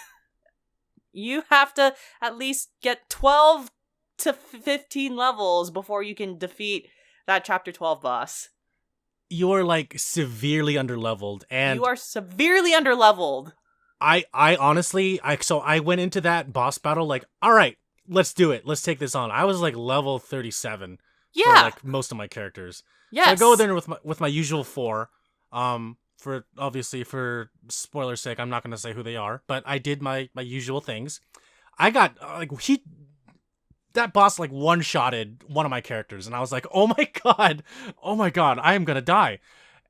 You have to at least get 12 to 15 levels before you can defeat that chapter 12 boss. You're like severely underleveled, and you are severely underleveled. I honestly, I went into that boss battle like, all right, let's do it. Let's take this on. I was like level 37 for like most of my characters. Yes. So I go there with my usual 4. For spoiler's sake, I'm not going to say who they are, but I did my usual things. I got that boss like one-shotted one of my characters, and I was like, oh my god, I am gonna die.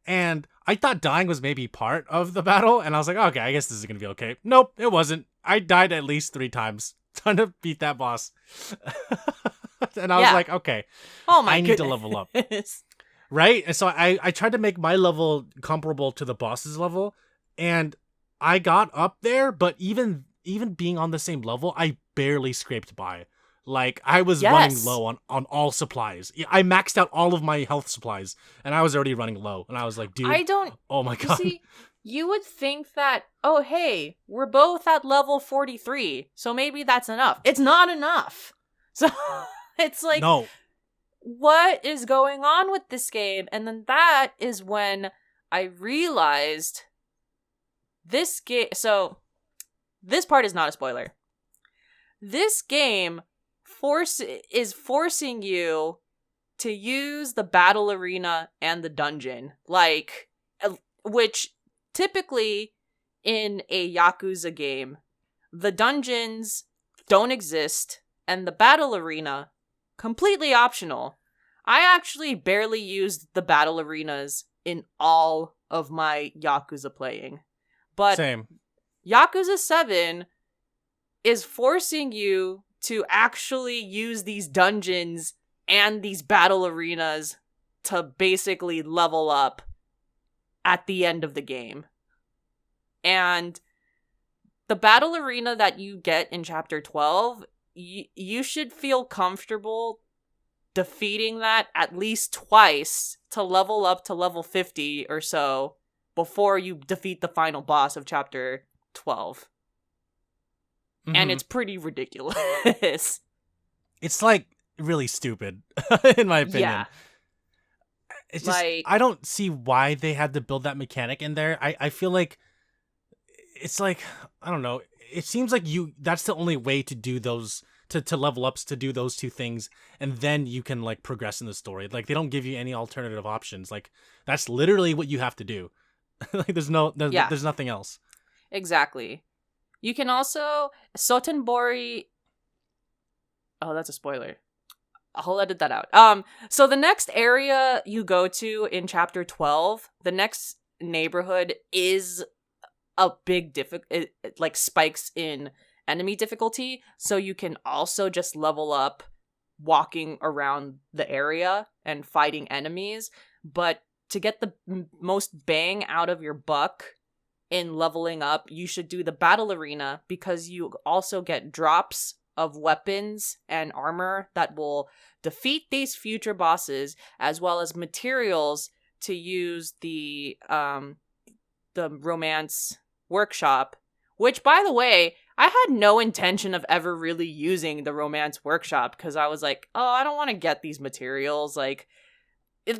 And I thought dying was maybe part of the battle, and I was like, okay, I guess this is gonna be okay. Nope, it wasn't. I died at least 3 times trying to beat that boss. And I was like, okay, I need to level up. Right? And so I tried to make my level comparable to the boss's level, and I got up there, but even being on the same level, I barely scraped by. Like, I was running low on all supplies. I maxed out all of my health supplies, and I was already running low. And I was like, dude, oh my god. See, you would think that, oh, hey, we're both at level 43, so maybe that's enough. It's not enough. So, it's like, no. What is going on with this game? And then that is when I realized this game. So, this part is not a spoiler. This game is forcing you to use the battle arena and the dungeon, like, which typically in a Yakuza game, the dungeons don't exist and the battle arena completely optional. I actually barely used the battle arenas in all of my Yakuza playing, but same. Yakuza 7 is forcing you to actually use these dungeons and these battle arenas to basically level up at the end of the game. And the battle arena that you get in Chapter 12, you should feel comfortable defeating that at least twice to level up to level 50 or so before you defeat the final boss of Chapter 12. Mm-hmm. And it's pretty ridiculous. It's like really stupid, in my opinion. Yeah. It's just, like, I don't see why they had to build that mechanic in there. I feel like it's like, I don't know. It seems like that's the only way to do those, to level ups, to do those two things. And then you can like progress in the story. Like they don't give you any alternative options. Like that's literally what you have to do. Like there's nothing else. Exactly. You can also, Sotenbori. Oh, that's a spoiler. I'll edit that out. So the next area you go to in Chapter 12, the next neighborhood is a big it like spikes in enemy difficulty, so you can also just level up walking around the area and fighting enemies. But to get the most bang out of your buck in leveling up, you should do the battle arena, because you also get drops of weapons and armor that will defeat these future bosses, as well as materials to use the romance workshop, which, by the way, I had no intention of ever really using the romance workshop, because I was like, oh, I don't want to get these materials. Like these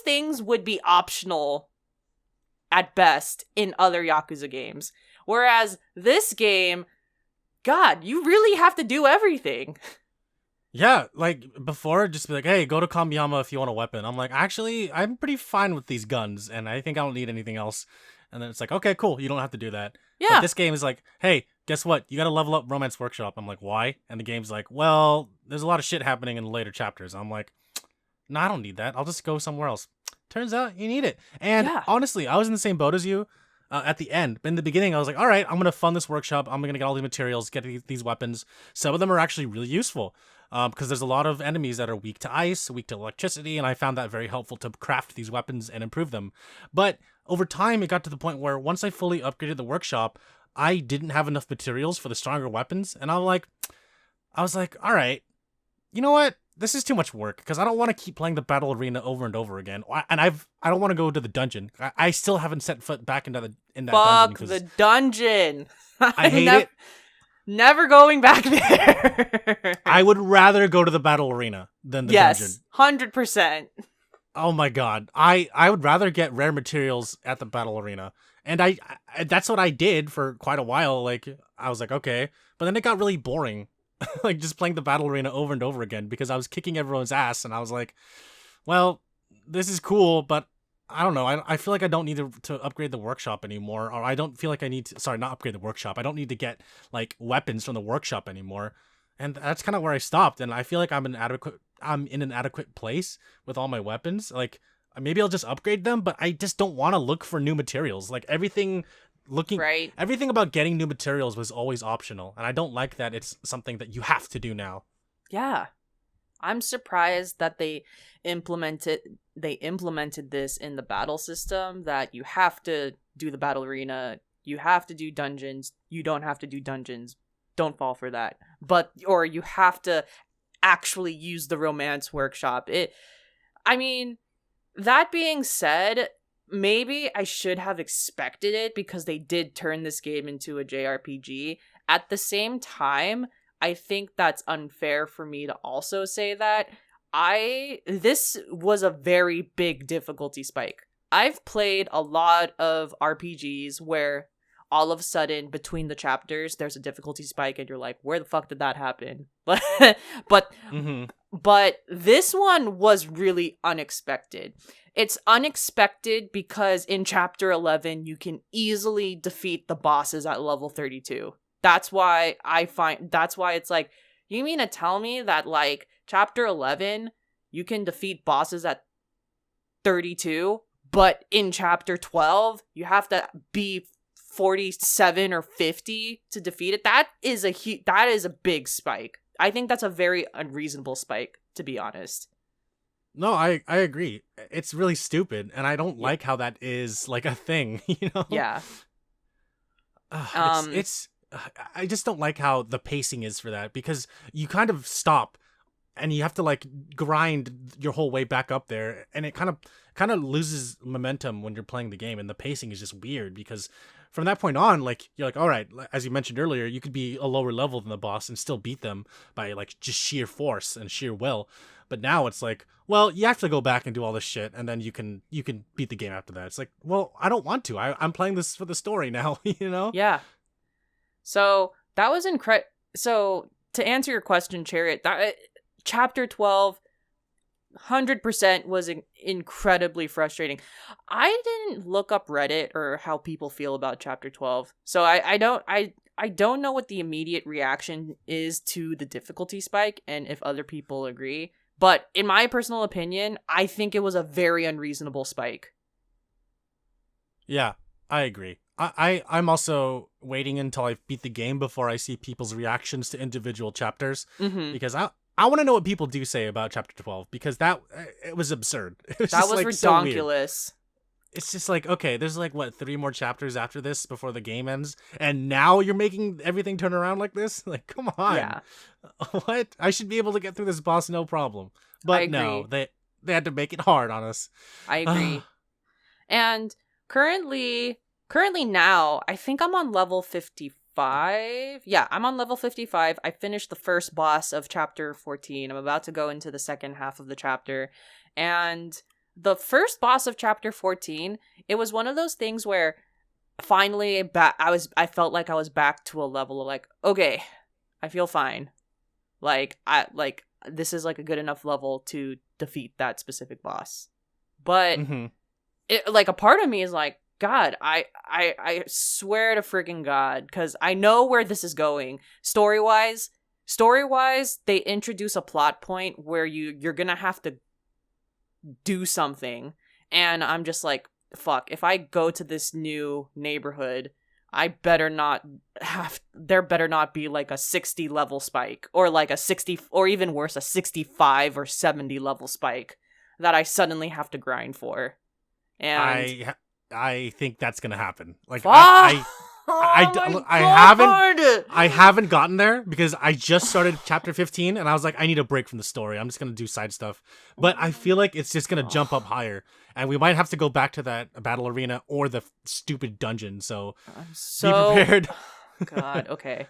things would be optional at best in other Yakuza games. Whereas this game, God, you really have to do everything. Yeah, like before, just be like, hey, go to Kamiyama if you want a weapon. I'm like, actually, I'm pretty fine with these guns, and I think I don't need anything else. And then it's like, okay, cool, you don't have to do that. Yeah. But this game is like, hey, guess what? You gotta level up Romance Workshop. I'm like, why? And the game's like, well, there's a lot of shit happening in the later chapters. I'm like, no, I don't need that. I'll just go somewhere else. Turns out you need it. And honestly, I was in the same boat as you at the end. But in the beginning, I was like, all right, I'm going to fund this workshop. I'm going to get all these materials, get these weapons. Some of them are actually really useful because there's a lot of enemies that are weak to ice, weak to electricity, and I found that very helpful to craft these weapons and improve them. But over time, it got to the point where once I fully upgraded the workshop, I didn't have enough materials for the stronger weapons. And I was like, all right, you know what? This is too much work, because I don't want to keep playing the battle arena over and over again. And I don't want to go to the dungeon. I still haven't set foot back in that dungeon. Fuck the dungeon. I hate it. Never going back there. I would rather go to the battle arena than the dungeon. Yes, 100%. Oh my god. I would rather get rare materials at the battle arena. And I that's what I did for quite a while. Like, I was like, okay. But then it got really boring. Like, just playing the battle arena over and over again, because I was kicking everyone's ass, and I was like, well, this is cool, but I don't know. I feel like I don't need to upgrade the workshop anymore, or I don't feel like I need to, sorry, not upgrade the workshop. I don't need to get, like, weapons from the workshop anymore. And that's kind of where I stopped, and I feel like I'm in an adequate place with all my weapons. Like, maybe I'll just upgrade them, but I just don't want to look for new materials. Like, everything about getting new materials was always optional, and I don't like that it's something that you have to do now. Yeah. I'm surprised that they implemented this in the battle system, that you have to do the battle arena, you have to do dungeons, you don't have to do dungeons, don't fall for that. Or you have to actually use the romance workshop. That being said, maybe I should have expected it, because they did turn this game into a JRPG. At the same time, I think that's unfair for me to also say that. This was a very big difficulty spike. I've played a lot of RPGs where all of a sudden, between the chapters, there's a difficulty spike, and you're like, where the fuck did that happen? But this one was really unexpected. It's unexpected because in Chapter 11, you can easily defeat the bosses at level 32. That's why it's like, you mean to tell me that, like, Chapter 11, you can defeat bosses at 32, but in Chapter 12, you have to be 47 or 50 to defeat it? That is a big spike. I think that's a very unreasonable spike, to be honest. No, I agree. It's really stupid, and I don't Yeah. like how that is like a thing. You know, Yeah. it's. I just don't like how the pacing is for that because you kind of stop and you have to like grind your whole way back up there, and it kind of loses momentum when you're playing the game, and the pacing is just weird because from that point on, like you're like, all right, as you mentioned earlier, you could be a lower level than the boss and still beat them by like just sheer force and sheer will. But now it's like, well, you have to go back and do all this shit, and then you can beat the game after that. It's like, well, I don't want to. I'm playing this for the story now, you know? Yeah. So that was incredible. So to answer your question, Chariot, that chapter 12, 100% was incredibly frustrating. I didn't look up Reddit or how people feel about chapter 12, so I don't know what the immediate reaction is to the difficulty spike and if other people agree. But in my personal opinion, I think it was a very unreasonable spike. Yeah, I agree. I'm also waiting until I beat the game before I see people's reactions to individual chapters because I want to know what people do say about chapter 12 because it was absurd. It was That just, was like, so weird. ridiculous. It's just like, okay, there's like what 3 more chapters after this before the game ends, and now you're making everything turn around like this? Like, come on. Yeah. What? I should be able to get through this boss no problem. But no, they had to make it hard on us. I agree. And currently now, I think I'm on level 55. Yeah, I'm on level 55. I finished the first boss of chapter 14. I'm about to go into the second half of the chapter. And the first boss of chapter 14, it was one of those things where finally I felt like I was back to a level of like, okay, I feel fine. Like this is like a good enough level to defeat that specific boss. But it, like, a part of me is like, God, I swear to freaking God, because I know where this is going. Story-wise, they introduce a plot point where you're gonna have to do something, and I'm just like, fuck, if I go to this new neighborhood, there better not be like a 60 level spike, or like a 60, or even worse, a 65 or 70 level spike that I suddenly have to grind for. And I think that's gonna happen. Like fuck! I haven't gotten there because I just started chapter 15 and I was like, I need a break from the story. I'm just gonna do side stuff. But I feel like it's just gonna jump up higher, and we might have to go back to that battle arena or the stupid dungeon. So be prepared. God, okay.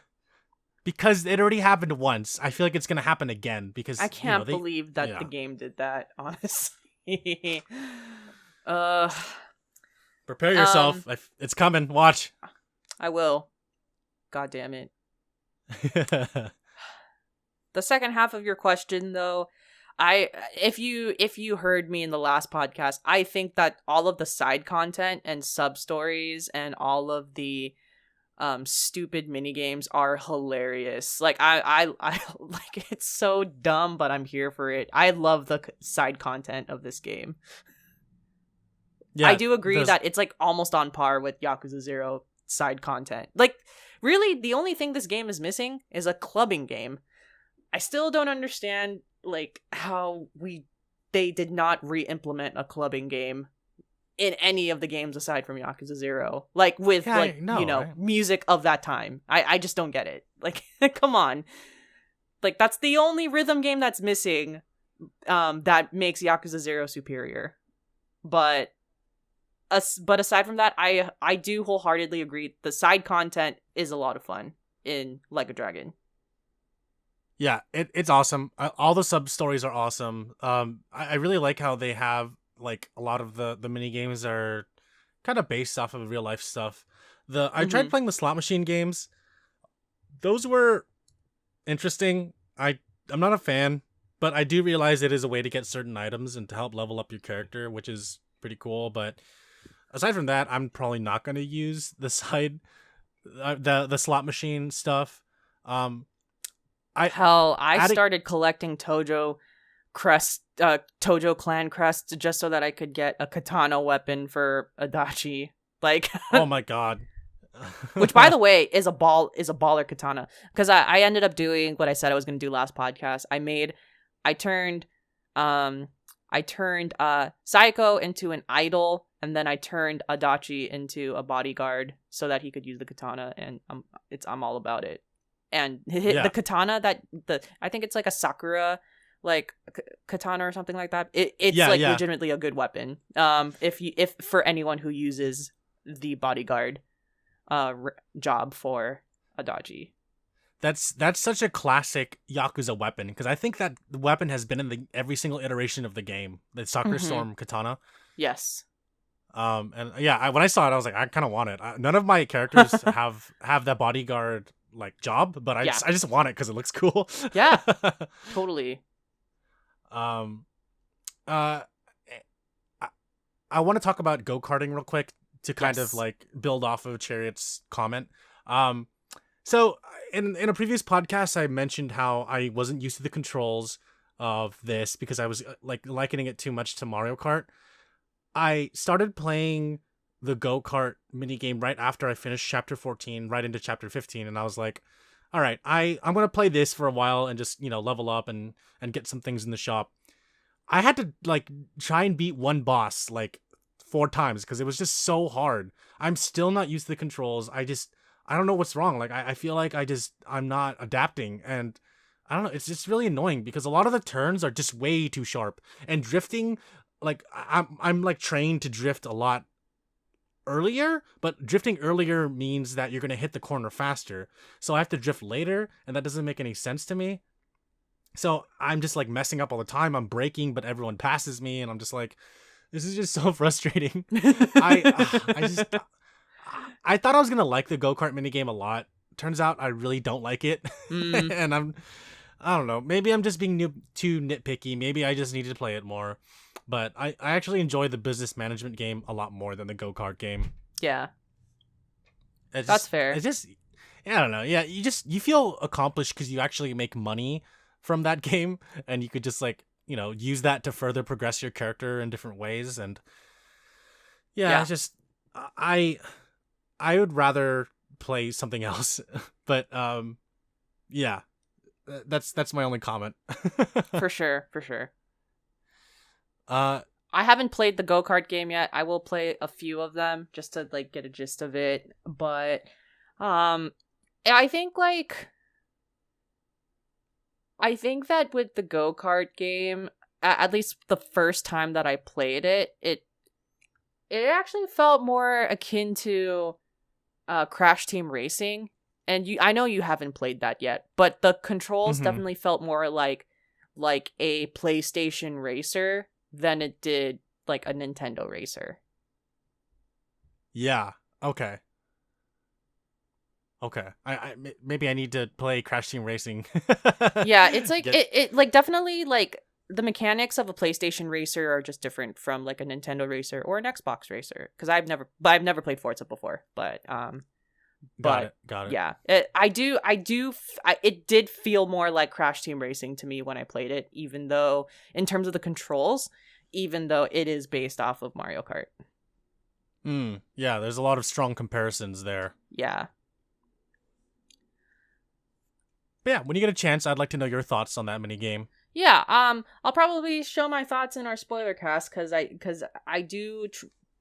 Because it already happened once. I feel like it's gonna happen again because I can't believe that the game did that, honestly. Prepare yourself. It's coming. Watch. I will. God damn it. The second half of your question, though, if you heard me in the last podcast, I think that all of the side content and sub stories and all of the stupid mini games are hilarious. Like I like, it's so dumb, but I'm here for it. I love the side content of this game. Yeah, I do agree that it's like almost on par with Yakuza 0 side content. Like, really, the only thing this game is missing is a clubbing game. I still don't understand like how they did not re-implement a clubbing game in any of the games aside from Yakuza 0. Like with music of that time. I just don't get it. Like, come on. Like, that's the only rhythm game that's missing that makes Yakuza 0 superior. But aside from that, I do wholeheartedly agree. The side content is a lot of fun in Like a Dragon. Yeah, it's awesome. All the sub stories are awesome. I really like how they have like a lot of the mini games are kind of based off of real life stuff. I tried playing the slot machine games. Those were interesting. I'm not a fan, but I do realize it is a way to get certain items and to help level up your character, which is pretty cool. But aside from that, I'm probably not going to use the the slot machine stuff. I started collecting Tojo clan crests just so that I could get a katana weapon for Adachi. Like, oh my god. Which, by the way, is a baller katana. Because I ended up doing what I said I was going to do last podcast. I I turned Saiko into an idol, and then I turned Adachi into a bodyguard so that he could use the katana, and I'm all about it. And the katana I think it's like a Sakura like katana or something like that. It's legitimately a good weapon. If for anyone who uses the bodyguard job for Adachi. That's such a classic Yakuza weapon, because I think that the weapon has been in every single iteration of the game, the Sakura Storm katana. Yes. And yeah, when I saw it, I was like, I kind of want it. None of my characters have that bodyguard like job, but I just want it because it looks cool. Yeah, totally. I want to talk about go-karting real quick to kind of like build off of Chariot's comment. So in a previous podcast, I mentioned how I wasn't used to the controls of this because I was like likening it too much to Mario Kart. I started playing the go-kart minigame right after I finished chapter 14, right into chapter 15, and I was like, all right, I'm going to play this for a while and just, level up and get some things in the shop. I had to like try and beat one boss like 4 times because it was just so hard. I'm still not used to the controls. I don't know what's wrong. Like, I feel like I'm not adapting, and I don't know. It's just really annoying because a lot of the turns are just way too sharp, and drifting, like I'm like trained to drift a lot earlier, but drifting earlier means that you're going to hit the corner faster. So I have to drift later, and that doesn't make any sense to me. So I'm just like messing up all the time. I'm braking, but everyone passes me, and I'm just like, this is just so frustrating. I thought I was going to like the go-kart minigame a lot. Turns out I really don't like it. And I don't know. Maybe I'm just being too nitpicky. Maybe I just needed to play it more. But I actually enjoy the business management game a lot more than the go-kart game. Yeah. That's fair. It's just, I don't know. Yeah, you feel accomplished because you actually make money from that game. And you could just like, use that to further progress your character in different ways. And it's just, I would rather play something else. But yeah. That's my only comment. For sure. I haven't played the go-kart game yet. I will play a few of them just to like get a gist of it. But I think that with the go-kart game, at least the first time that I played it, it actually felt more akin to Crash Team Racing. And I know you haven't played that yet, but the controls definitely felt more like a PlayStation racer than it did like a Nintendo racer. Yeah. Okay. I maybe I need to play Crash Team Racing. Yeah, it's like it like definitely like the mechanics of a PlayStation racer are just different from like a Nintendo racer or an Xbox racer. Because I've never played Forza before, but Got it. Yeah, it did feel more like Crash Team Racing to me when I played it, even though in terms of the controls, even though it is based off of Mario Kart. Yeah, there's a lot of strong comparisons there. Yeah. But yeah, when you get a chance, I'd like to know your thoughts on that minigame. Yeah, I'll probably show my thoughts in our spoiler cast because I do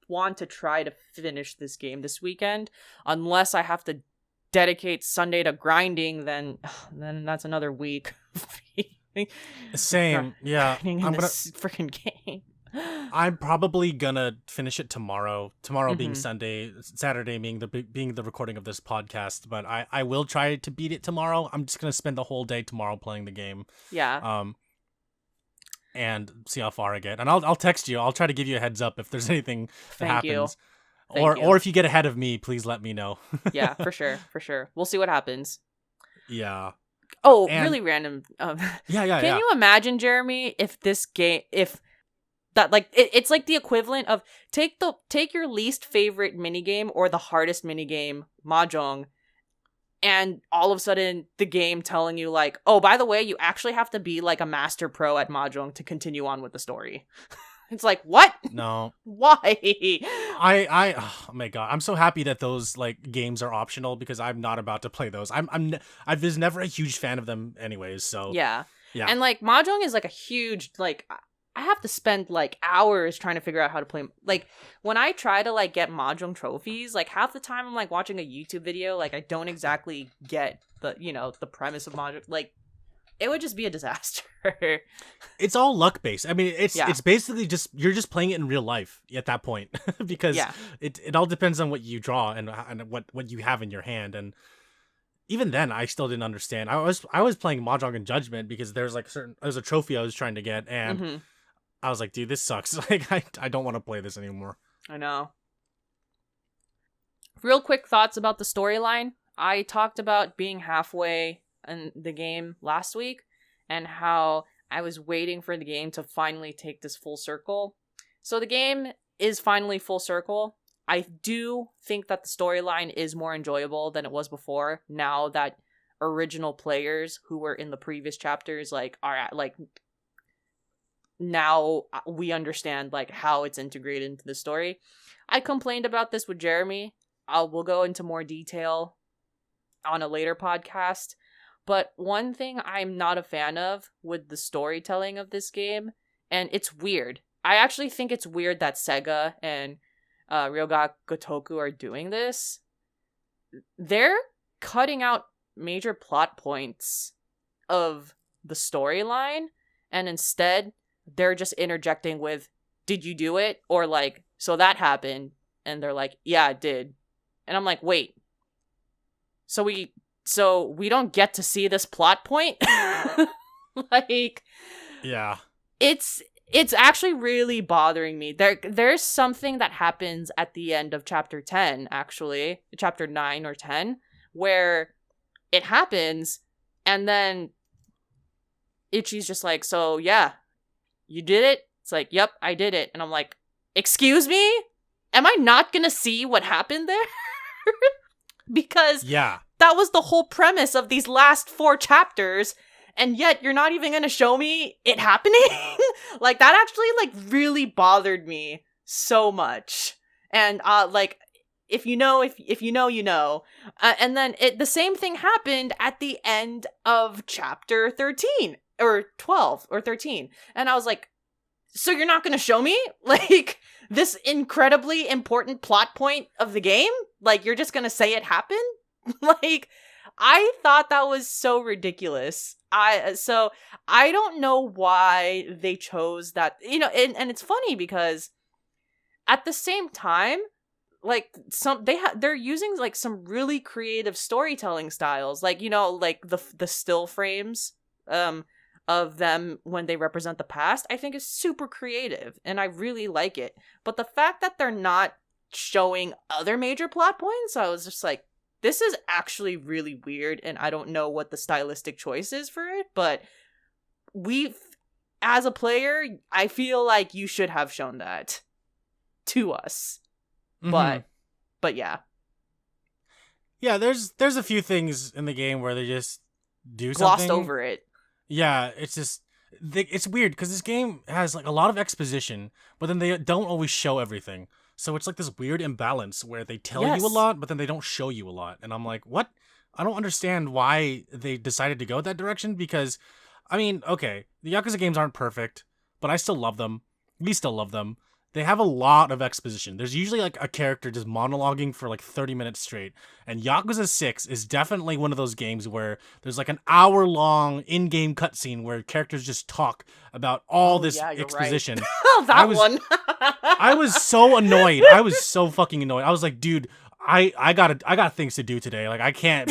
want to try to finish this game this weekend. Unless I have to dedicate Sunday to grinding, then that's another week. Same, yeah. I'm gonna freaking game. I'm probably gonna finish it tomorrow. Tomorrow being Sunday, Saturday being the recording of this podcast. But I will try to beat it tomorrow. I'm just gonna spend the whole day tomorrow playing the game. Yeah. And see how far I get. And I'll text you. I'll try to give you a heads up if there's anything that happens. Or if you get ahead of me, please let me know. Yeah, for sure. We'll see what happens. Yeah. Oh, really random. Yeah. Can you imagine, Jeremy, if this game, if that like it's like the equivalent of take your least favorite minigame or the hardest minigame, Mahjong, and all of a sudden the game telling you like, oh, by the way, you actually have to be like a master pro at Mahjong to continue on with the story. It's like, what? No. Why? Oh my god, I'm so happy that those like games are optional because I'm not about to play those. I was never a huge fan of them anyways, so yeah. And like Mahjong is like a huge like I have to spend like hours trying to figure out how to play. Like when I try to like get mahjong trophies, like half the time I'm like watching a YouTube video, like I don't exactly get the, you know, the premise of mahjong. Like it would just be a disaster. It's all luck based. I mean, it's basically just you're just playing it in real life at that point because it all depends on what you draw and what you have in your hand. And even then, I still didn't understand. I was playing mahjong in Judgment because there's a trophy I was trying to get, and I was like, dude, this sucks. Like I don't want to play this anymore. I know. Real quick thoughts about the storyline. I talked about being halfway in the game last week and how I was waiting for the game to finally take this full circle. So the game is finally full circle. I do think that the storyline is more enjoyable than it was before, now that original players who were in the previous chapters like are at, like, now we understand like how it's integrated into the story. I complained about this with Jeremy. We'll go into more detail on a later podcast. But one thing I'm not a fan of with the storytelling of this game, and it's weird. I actually think it's weird that Sega and Ryoga Gotoku are doing this. They're cutting out major plot points of the storyline, and instead they're just interjecting with, did you do it? Or like, so that happened. And they're like, yeah, it did. And I'm like, wait. So we don't get to see this plot point? Like, yeah. It's actually really bothering me. There's something that happens at the end of chapter 10, actually, chapter 9 or 10, where it happens, and then Ichi's just like, so yeah, you did it? It's like, yep, I did it. And I'm like, excuse me? Am I not gonna see what happened there? Because that was the whole premise of these last 4 chapters, and yet you're not even gonna show me it happening? Like, that actually, like, really bothered me so much. And, like, if you know, you know. And then the same thing happened at the end of chapter 13, or 12, or 13. And I was like, so you're not gonna show me? Like, this incredibly important plot point of the game? Like, you're just gonna say it happened? Like, I thought that was so ridiculous. So I don't know why they chose that, you know, and it's funny because at the same time, like, they're using like some really creative storytelling styles, like, you know, like the still frames of them when they represent the past, I think is super creative, and I really like it. But the fact that they're not showing other major plot points, I was just like, this is actually really weird, and I don't know what the stylistic choice is for it, but as a player, I feel like you should have shown that to us. Mm-hmm. But yeah. Yeah, there's a few things in the game where they just do glossed something. over it. Yeah, it's just it's weird because this game has like a lot of exposition, but then they don't always show everything. So it's like this weird imbalance where they tell you a lot, but then they don't show you a lot. And I'm like, what? I don't understand why they decided to go that direction, because, I mean, okay, the Yakuza games aren't perfect, but I still love them. We still love them. They have a lot of exposition. There's usually like a character just monologuing for like 30 minutes straight. And Yakuza 6 is definitely one of those games where there's like an hour-long in-game cutscene where characters just talk about all this exposition. Right. One. I was so annoyed. I was so fucking annoyed. I was like, dude, I got things to do today. Like, I can't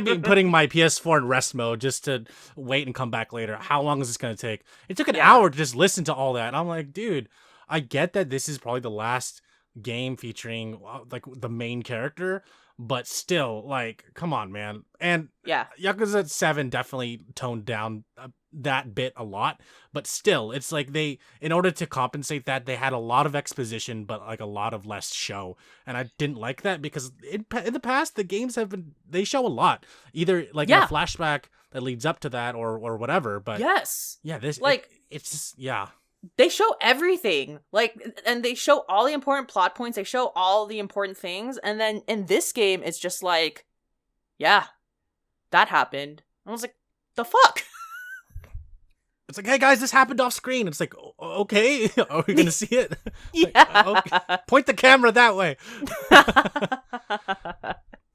be putting my PS4 in rest mode just to wait and come back later. How long is this gonna take? It took an hour to just listen to all that. And I'm like, dude, I get that this is probably the last game featuring like the main character, but still, like, come on, man. And Yakuza 7 definitely toned down that bit a lot, but still, it's like in order to compensate that, they had a lot of exposition but like a lot of less show, and I didn't like that because in the past the games they show a lot, either like in a flashback that leads up to that or whatever, but this, like, it's just they show everything, like, and they show all the important plot points, they show all the important things, and then in this game it's just like, that happened. I was like, the fuck. it's like, hey guys, this happened off screen. It's like, okay, are we gonna see it? Like, Yeah. okay. Point the camera that way. I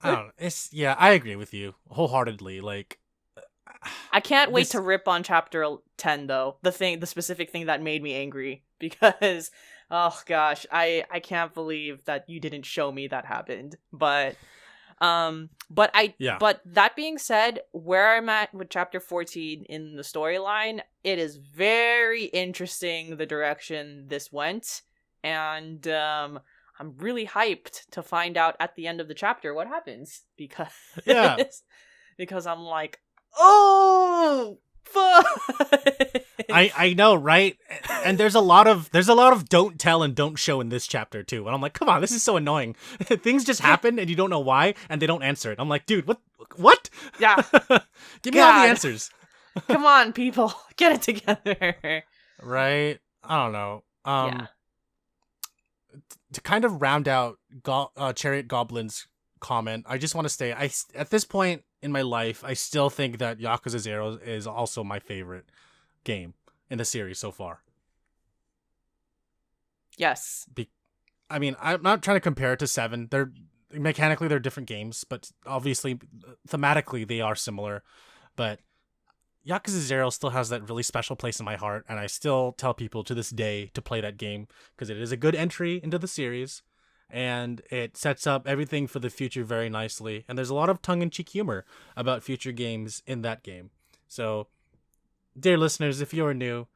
don't know. I agree with you wholeheartedly. Like, I can't wait to rip on chapter 10 though. The specific thing that made me angry, because oh gosh, I can't believe that you didn't show me that happened. But that being said, where I'm at with chapter 14 in the storyline, it is very interesting the direction this went, and I'm really hyped to find out at the end of the chapter what happens, because because I'm like, oh fuck. I know, right? And there's a lot of don't tell and don't show in this chapter too. And I'm like, come on, this is so annoying. Things just happen and you don't know why, and they don't answer it. I'm like, dude, what? Yeah. Give me all the answers. Come on, people. Get it together. Right? I don't know. To kind of round out Chariot Goblin's comment, I just want to say, at this point in my life, I still think that Yakuza 0 is also my favorite game in the series so far. Yes. I mean, I'm not trying to compare it to 7. They're different games, but obviously thematically they are similar. But Yakuza 0 still has that really special place in my heart, and I still tell people to this day to play that game because it is a good entry into the series, and it sets up everything for the future very nicely. And there's a lot of tongue-in-cheek humor about future games in that game. So, dear listeners, if you're new,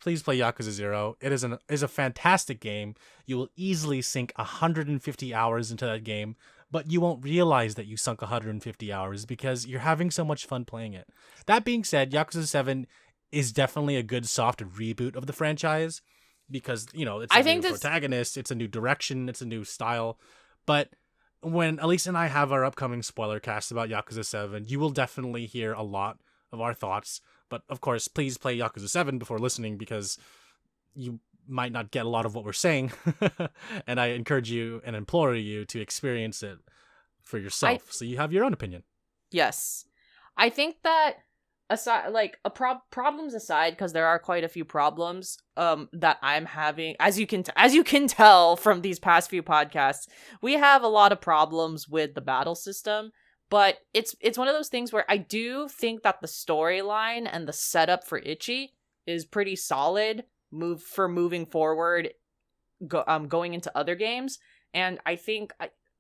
please play Yakuza 0. It is a fantastic game. You will easily sink 150 hours into that game, but you won't realize that you sunk 150 hours because you're having so much fun playing it. That being said, Yakuza 7 is definitely a good soft reboot of the franchise because, it's a new protagonist, it's a new direction, it's a new style. But when Alyssa and I have our upcoming spoiler cast about Yakuza 7, you will definitely hear a lot of our thoughts. But of course, please play Yakuza 7 before listening because you might not get a lot of what we're saying. And I encourage you and implore you to experience it for yourself so you have your own opinion. Yes. I think that aside, problems aside, because there are quite a few problems that I'm having, as you can tell from these past few podcasts, we have a lot of problems with the battle system. But it's one of those things where I do think that the storyline and the setup for Ichi is pretty solid moving forward, going into other games. And I think,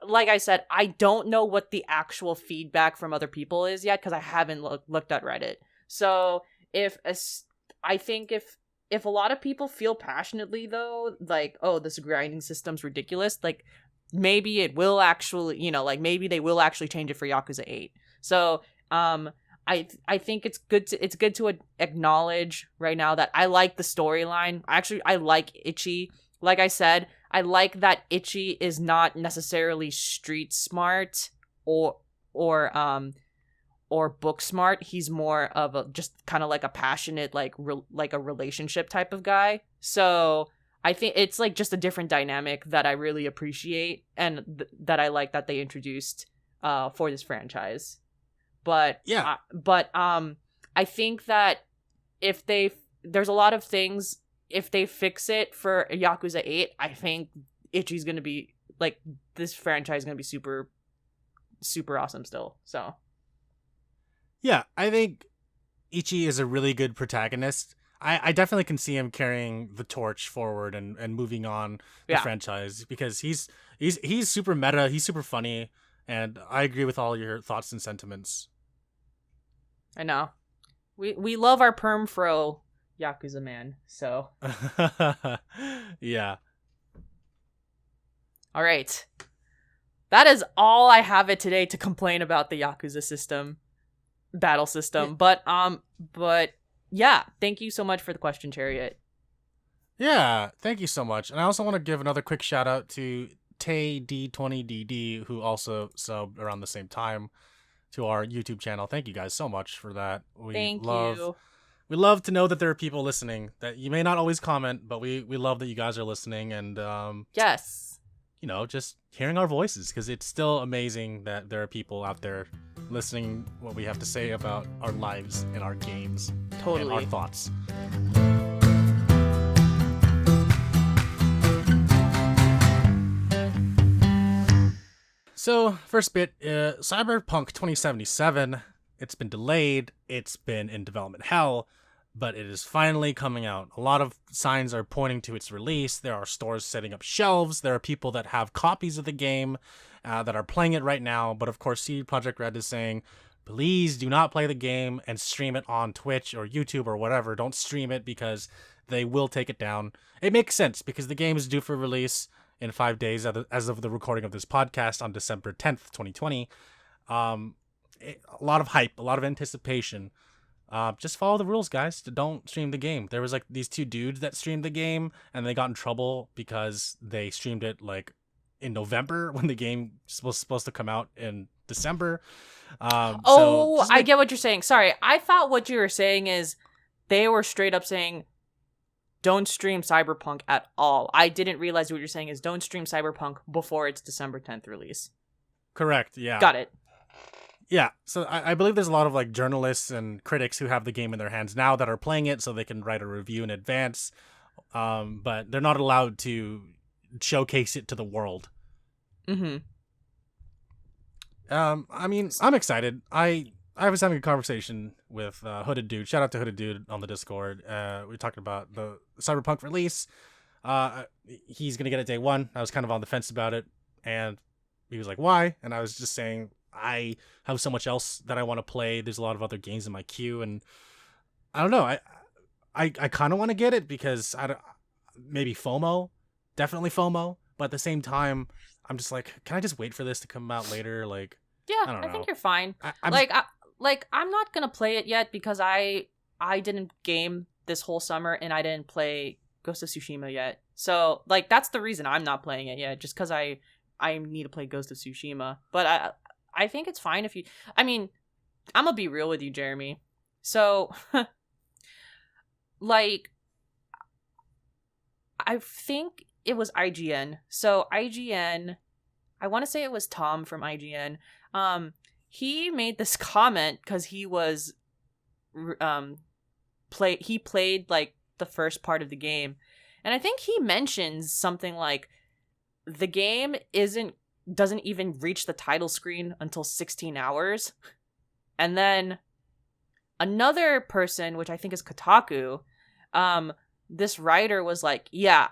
like I said, I don't know what the actual feedback from other people is yet because I haven't looked at Reddit. So if a lot of people feel passionately though, like, oh, this grinding system's ridiculous, like, maybe it will actually, maybe they will actually change it for Yakuza 8. So, I think it's good to acknowledge right now that I like the storyline. Actually, I like Ichi. Like I said, I like that Ichi is not necessarily street smart or book smart. He's more of just kind of like a passionate, like a relationship type of guy. So I think it's like just a different dynamic that I really appreciate and that I like that they introduced for this franchise. But yeah, I think that there's a lot of things, if they fix it for Yakuza 8, I think Ichi's gonna be like, this franchise is gonna be super, super awesome still. So yeah, I think Ichi is a really good protagonist. I definitely can see him carrying the torch forward and moving on the franchise because he's super meta, he's super funny, and I agree with all your thoughts and sentiments. I know. We love our perm fro Yakuza man, so. Yeah. All right. That is all I have it today to complain about the Yakuza battle system. Yeah. But yeah, thank you so much for the question, Chariot. Yeah, thank you so much. And I also want to give another quick shout out to Tay D20DD, who also subbed around the same time to our YouTube channel. Thank you guys so much for that. We love to know that there are people listening, that you may not always comment, but we love that you guys are listening and yes, just hearing our voices, because it's still amazing that there are people out there listening what we have to say about our lives and our games Totally. and our thoughts. So, first bit, Cyberpunk 2077, it's been delayed, it's been in development hell, but it is finally coming out. A lot of signs are pointing to its release. There are stores setting up shelves. There are people that have copies of the game that are playing it right now, but of course CD Projekt Red is saying, please do not play the game and stream it on Twitch or YouTube or whatever. Don't stream it because they will take it down. It makes sense because the game is due for release in 5 days as of the recording of this podcast on December 10th, 2020. A lot of hype, a lot of anticipation. Just follow the rules, guys. Don't stream the game. There was like these two dudes that streamed the game and they got in trouble because they streamed it like in November when the game was supposed to come out in December. I get what you're saying. Sorry, I thought what you were saying is they were straight up saying don't stream Cyberpunk at all. I didn't realize what you're saying is don't stream Cyberpunk before its December 10th release. Correct, yeah. Got it. Yeah, so I believe there's a lot of like journalists and critics who have the game in their hands now that are playing it so they can write a review in advance, but they're not allowed to showcase it to the world. Mm-hmm. I mean, I'm excited. I was having a conversation with Hooded Dude. Shout out to Hooded Dude on the Discord. We talked about the Cyberpunk release. He's gonna get it day one. I was kind of on the fence about it, and he was like, "Why?" And I was just saying, I have so much else that I want to play. There's a lot of other games in my queue, and I don't know. I kind of want to get it because maybe FOMO, definitely FOMO. But at the same time, I'm just like, can I just wait for this to come out later? Like, yeah, I don't know. I think you're fine. I'm not gonna play it yet because I didn't game this whole summer and I didn't play Ghost of Tsushima yet. So like that's the reason I'm not playing it yet, just because I need to play Ghost of Tsushima. But I think it's fine if you. I mean, I'm gonna be real with you, Jeremy. So, like, I think it was IGN. So IGN, I want to say it was Tom from IGN. He made this comment because he was, he played like the first part of the game, and I think he mentions something like the game doesn't even reach the title screen until 16 hours. And then another person, which I think is Kotaku, this writer was like, yeah,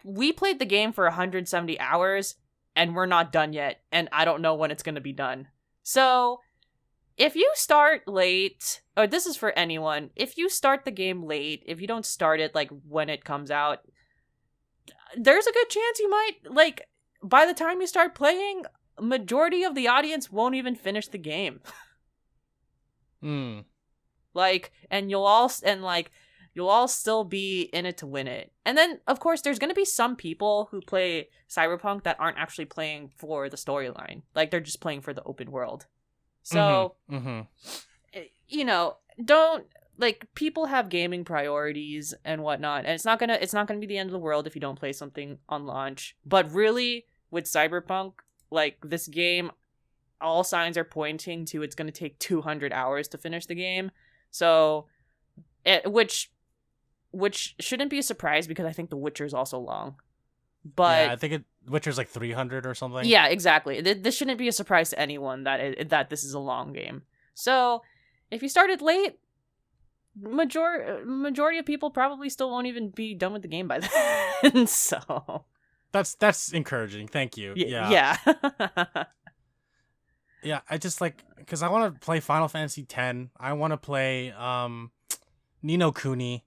we played the game for 170 hours and we're not done yet. And I don't know when it's going to be done. So if you start late, or this is for anyone, if you start the game late, if you don't start it like when it comes out, there's a good chance you might like, by the time you start playing, majority of the audience won't even finish the game. Like, and you'll all still be in it to win it. And then, of course, there's going to be some people who play Cyberpunk that aren't actually playing for the storyline. Like, they're just playing for the open world. So, you know, people have gaming priorities and whatnot, and it's not gonna be the end of the world if you don't play something on launch. But really, with Cyberpunk, like this game, all signs are pointing to it's gonna take 200 hours to finish the game. So, which shouldn't be a surprise because I think The Witcher is also long. But yeah, I think Witcher's like 300 or something. Yeah, exactly. This shouldn't be a surprise to anyone that this is a long game. So, if you started late, majority of people probably still won't even be done with the game by then. So that's encouraging. Thank you. Yeah. Yeah, I just like, because I want to play Final Fantasy X. I want to play Ni no Kuni.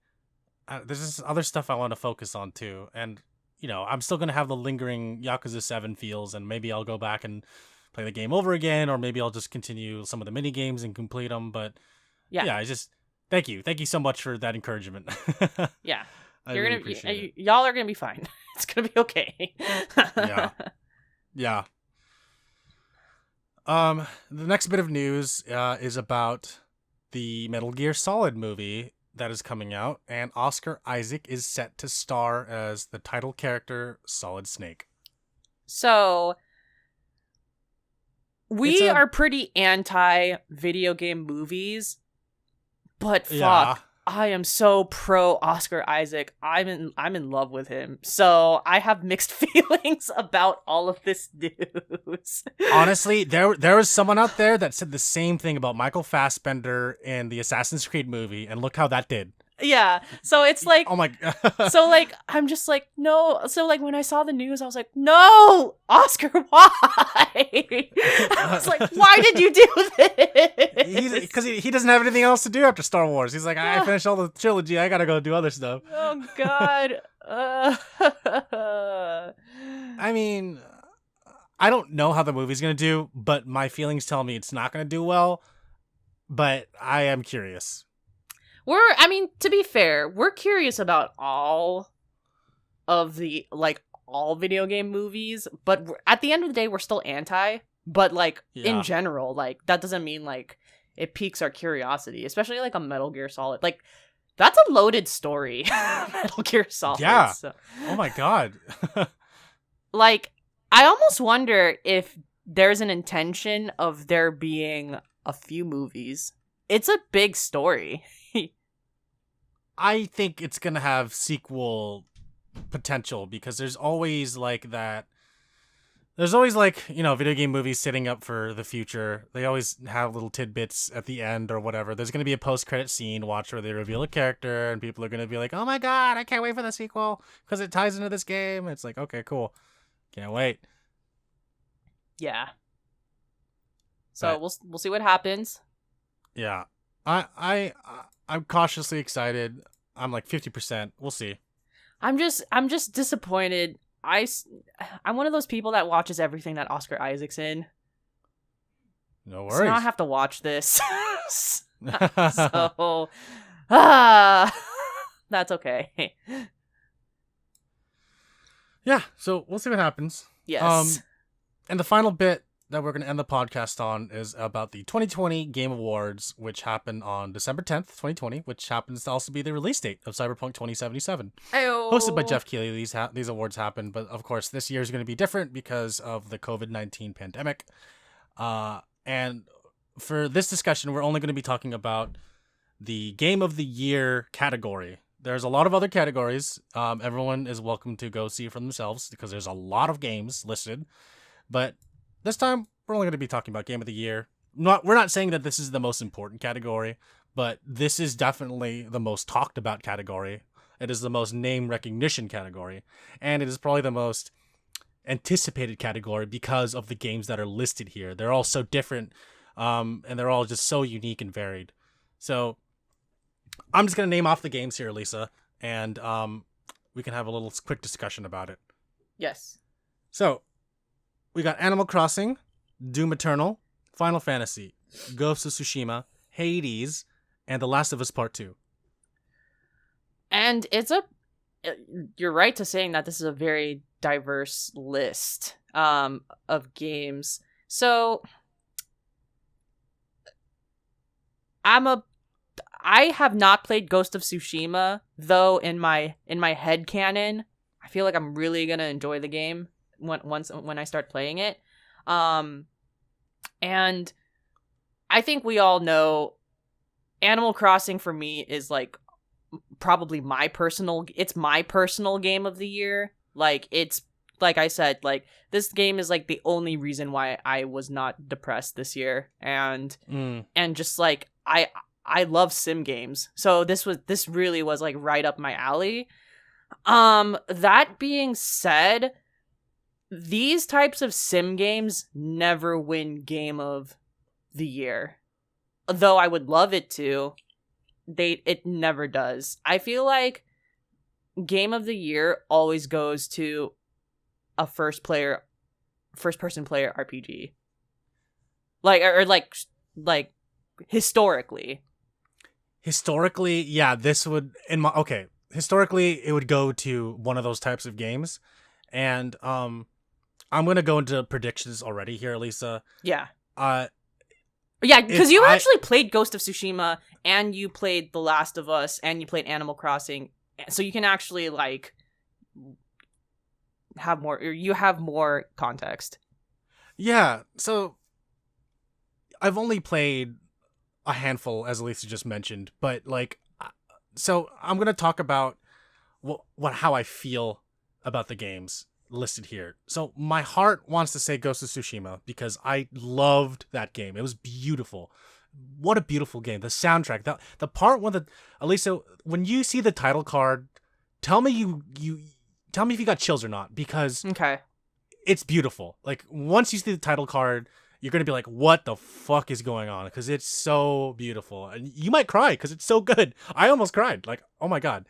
There's just other stuff I want to focus on too, and you know, I'm still gonna have the lingering Yakuza 7 feels, and maybe I'll go back and play the game over again, or maybe I'll just continue some of the mini games and complete them. But yeah, I just thank you so much for that encourament. Yeah, appreciate it. Y'all are gonna be fine. It's gonna be okay. Yeah. The next bit of news is about the Metal Gear Solid movie that is coming out, and Oscar Isaac is set to star as the title character, Solid Snake. So, we are pretty anti video game movies, but fuck, Yeah. I am so pro Oscar Isaac. I'm in love with him. So I have mixed feelings about all of this news. Honestly, there was someone out there that said the same thing about Michael Fassbender in the Assassin's Creed movie, and look how that did. Yeah. So it's like, oh my so like, I'm just like, no. So like, when I saw the news, I was like, no, Oscar, why? I was like, why did you do this? Because he doesn't have anything else to do after Star Wars. He's like, I finished all the trilogy. I gotta go do other stuff. Oh God. I mean, I don't know how the movie's gonna do, but my feelings tell me it's not gonna do well. But I am curious. To be fair, we're curious about all of the, like, all video game movies, but at the end of the day, we're still anti, but, like, in general, like, that doesn't mean, like, it piques our curiosity, especially, like, a Metal Gear Solid. Like, that's a loaded story, Metal Gear Solid. Yeah. So. Oh my God. Like, I almost wonder if there's an intention of there being a few movies. It's a big story. I think it's gonna have sequel potential because there's always like that. There's always like, video game movies sitting up for the future. They always have little tidbits at the end or whatever. There's gonna be a post-credit scene, watch where they reveal a character, and people are gonna be like, "Oh my God, I can't wait for the sequel because it ties into this game." It's like, okay, cool, can't wait. Yeah. So we'll see what happens. Yeah, I'm cautiously excited. I'm like 50%. We'll see. I'm just disappointed. I'm one of those people that watches everything that Oscar Isaac's in. No worries. So now I have to watch this. So, that's okay. Yeah, so we'll see what happens. Yes. And the final bit that we're going to end the podcast on is about the 2020 Game Awards, which happened on December 10th, 2020, which happens to also be the release date of Cyberpunk 2077. Ayo. Hosted by Jeff Keighley, these awards happened, but of course this year is going to be different because of the COVID-19 pandemic. And for this discussion, we're only going to be talking about the Game of the Year category. There's a lot of other categories. Everyone is welcome to go see for themselves because there's a lot of games listed, but this time, we're only going to be talking about Game of the Year. We're not saying that this is the most important category, but this is definitely the most talked about category. It is the most name recognition category, and it is probably the most anticipated category because of the games that are listed here. They're all so different, and they're all just so unique and varied. So, I'm just going to name off the games here, Lisa, and we can have a little quick discussion about it. Yes. So, we got Animal Crossing, Doom Eternal, Final Fantasy, Ghost of Tsushima, Hades, and The Last of Us Part 2. And you're right to saying that this is a very diverse list of games. So I have not played Ghost of Tsushima, though in my head canon, I feel like I'm really gonna enjoy the game when I start playing it. And I think we all know Animal Crossing for me is like probably my personal game of the year. Like, it's like I said, like, this game is like the only reason why I was not depressed this year. And just like I love sim games. So this really was like right up my alley. That being said, these types of sim games never win Game of the Year. Though I would love it to, it never does. I feel like Game of the Year always goes to a first person player RPG. Like historically. Historically, yeah, this would historically it would go to one of those types of games. And I'm going to go into predictions already here, Lisa. Yeah. Yeah, because you actually played Ghost of Tsushima, and you played The Last of Us, and you played Animal Crossing, so you can actually, like, have more context. Yeah, so I've only played a handful, as Lisa just mentioned, but like, so I'm gonna talk about how I feel about the games listed here. So my heart wants to say Ghost of Tsushima because I loved that game. It was beautiful. What a beautiful game. The soundtrack, the part when Alisa, when you see the title card, tell me tell me if you got chills or not, because Okay. it's beautiful. Like, once you see the title card, you're gonna be like, what the fuck is going on? Because it's so beautiful. And you might cry because it's so good. I almost cried. Like, oh my god.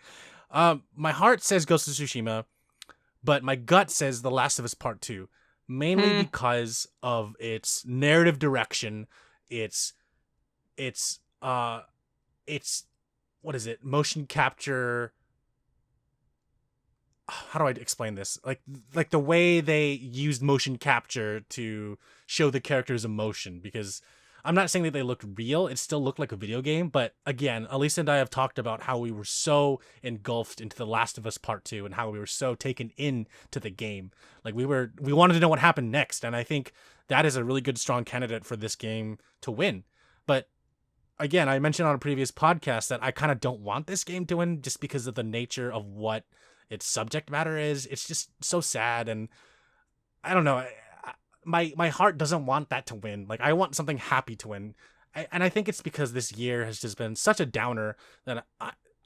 My heart says Ghost of Tsushima, but my gut says The Last of Us Part 2, mainly because of its narrative direction. It's what is it? Motion capture. How do I explain this? Like the way they used motion capture to show the characters' emotion, because I'm not saying that they looked real. It still looked like a video game. But again, Elisa and I have talked about how we were so engulfed into The Last of Us Part 2 and how we were so taken into the game. Like, we wanted to know what happened next. And I think that is a really good, strong candidate for this game to win. But again, I mentioned on a previous podcast that I kind of don't want this game to win just because of the nature of what its subject matter is. It's just so sad. And I don't know. My heart doesn't want that to win. Like, I want something happy to win. And I think it's because this year has just been such a downer that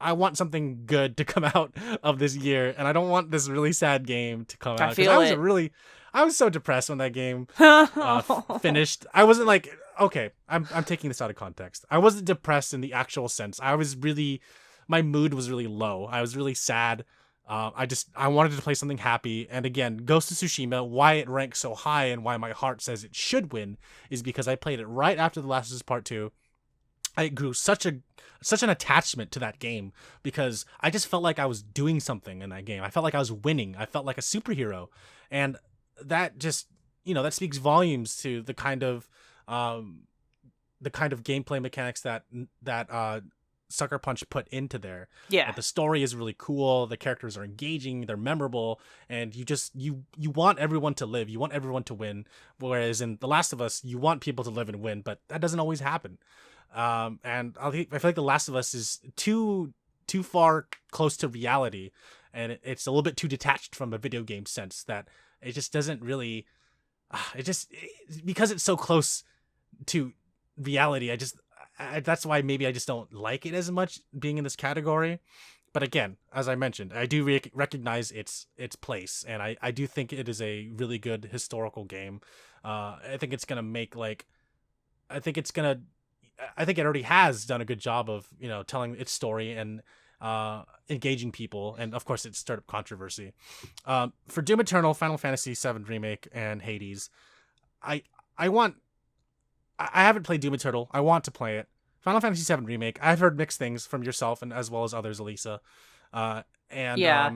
I want something good to come out of this year. And I don't want this really sad game to come out. I feel it. I was so depressed when that game finished. I wasn't like, okay, I'm taking this out of context. I wasn't depressed in the actual sense. My mood was really low. I was really sad. I wanted to play something happy. And again, Ghost of Tsushima, why it ranks so high and why my heart says it should win is because I played it right after The Last of Us Part 2. I grew such an attachment to that game because I just felt like I was doing something in that game. I felt like I was winning. I felt like a superhero. And that just, that speaks volumes to the kind of gameplay mechanics that Sucker Punch put into there. Yeah. Like, the story is really cool. The characters are engaging. They're memorable. And you want everyone to live. You want everyone to win. Whereas in The Last of Us, you want people to live and win, but that doesn't always happen. And I feel like The Last of Us is too far close to reality. And it's a little bit too detached from a video game sense that it just doesn't really, because it's so close to reality, that's why maybe I just don't like it as much being in this category. But again, as I mentioned, I do recognize its place, and I do think it is a really good historical game. I think it's gonna make I think it already has done a good job of telling its story and engaging people, and of course its startup controversy. For Doom Eternal, Final Fantasy VII Remake, and Hades, I haven't played Doom Eternal. I want to play it. Final Fantasy VII Remake, I've heard mixed things from yourself and as well as others, Elisa. And yeah,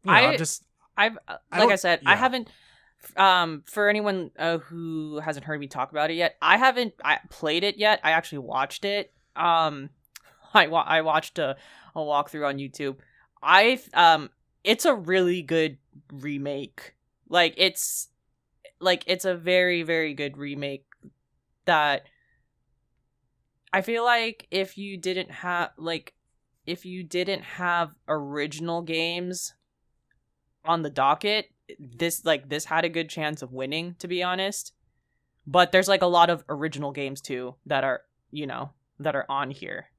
I haven't. For anyone who hasn't heard me talk about it yet, I haven't played it yet. I actually watched it. I watched a walkthrough on YouTube. It's a really good remake. It's a very, very good remake that I feel like if you didn't have original games on the docket, this had a good chance of winning, to be honest. But there's a lot of original games too that are on here.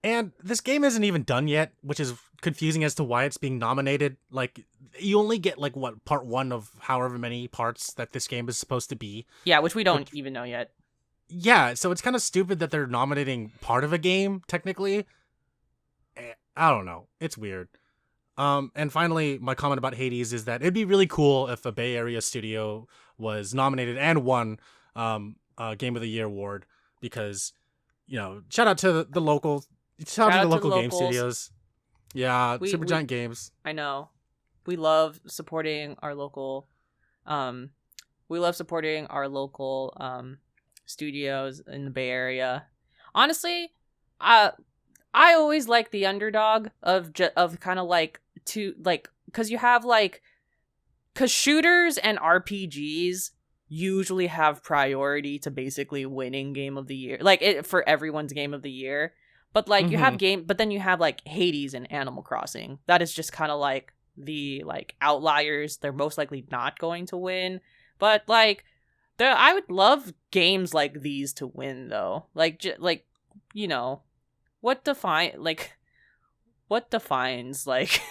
And this game isn't even done yet, which is confusing as to why it's being nominated. You only get part 1 of however many parts that this game is supposed to be. Yeah, which we don't even know yet. Yeah, so it's kind of stupid that they're nominating part of a game, technically. I don't know. It's weird. And finally, my comment about Hades is that it'd be really cool if a Bay Area studio was nominated and won Game of the Year award, because, shout out to the local game studios. Yeah, Supergiant Games. I know. We love supporting our local studios in the Bay Area. Honestly, I always like the underdog of kind of because you have because shooters and RPGs usually have priority to basically winning game of the year, like for everyone's game of the year. But like you have but then you have like Hades and Animal Crossing. That is just kind of like the like outliers. They're most likely not going to win. But like I would love games like these to win though. Like you know, what defines like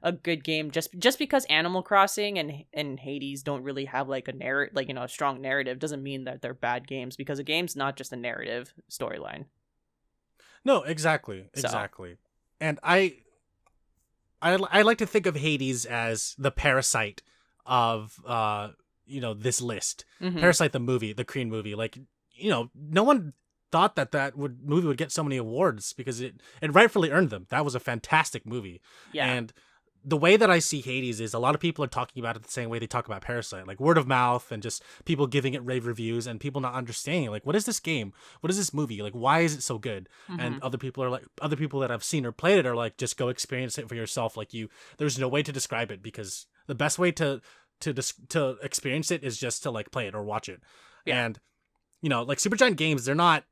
a good game? Just because Animal Crossing and Hades don't really have like a narrative, like, you know, a strong narrative, doesn't mean that they're bad games, because a game's not just a narrative storyline. No, exactly. So. And I like to think of Hades as the Parasite of this list. Mm-hmm. Parasite the movie, the Korean movie. Like, no one thought that movie would get so many awards because it rightfully earned them. That was a fantastic movie. Yeah. And the way that I see Hades is a lot of people are talking about it the same way they talk about Parasite, like word of mouth and just people giving it rave reviews and people not understanding, like, what is this game? What is this movie? Like, why is it so good? Mm-hmm. And other people that I've seen or played it are like, just go experience it for yourself. Like, there's no way to describe it, because the best way to experience it is just to like play it or watch it. Yeah. And like Supergiant Games, they're not,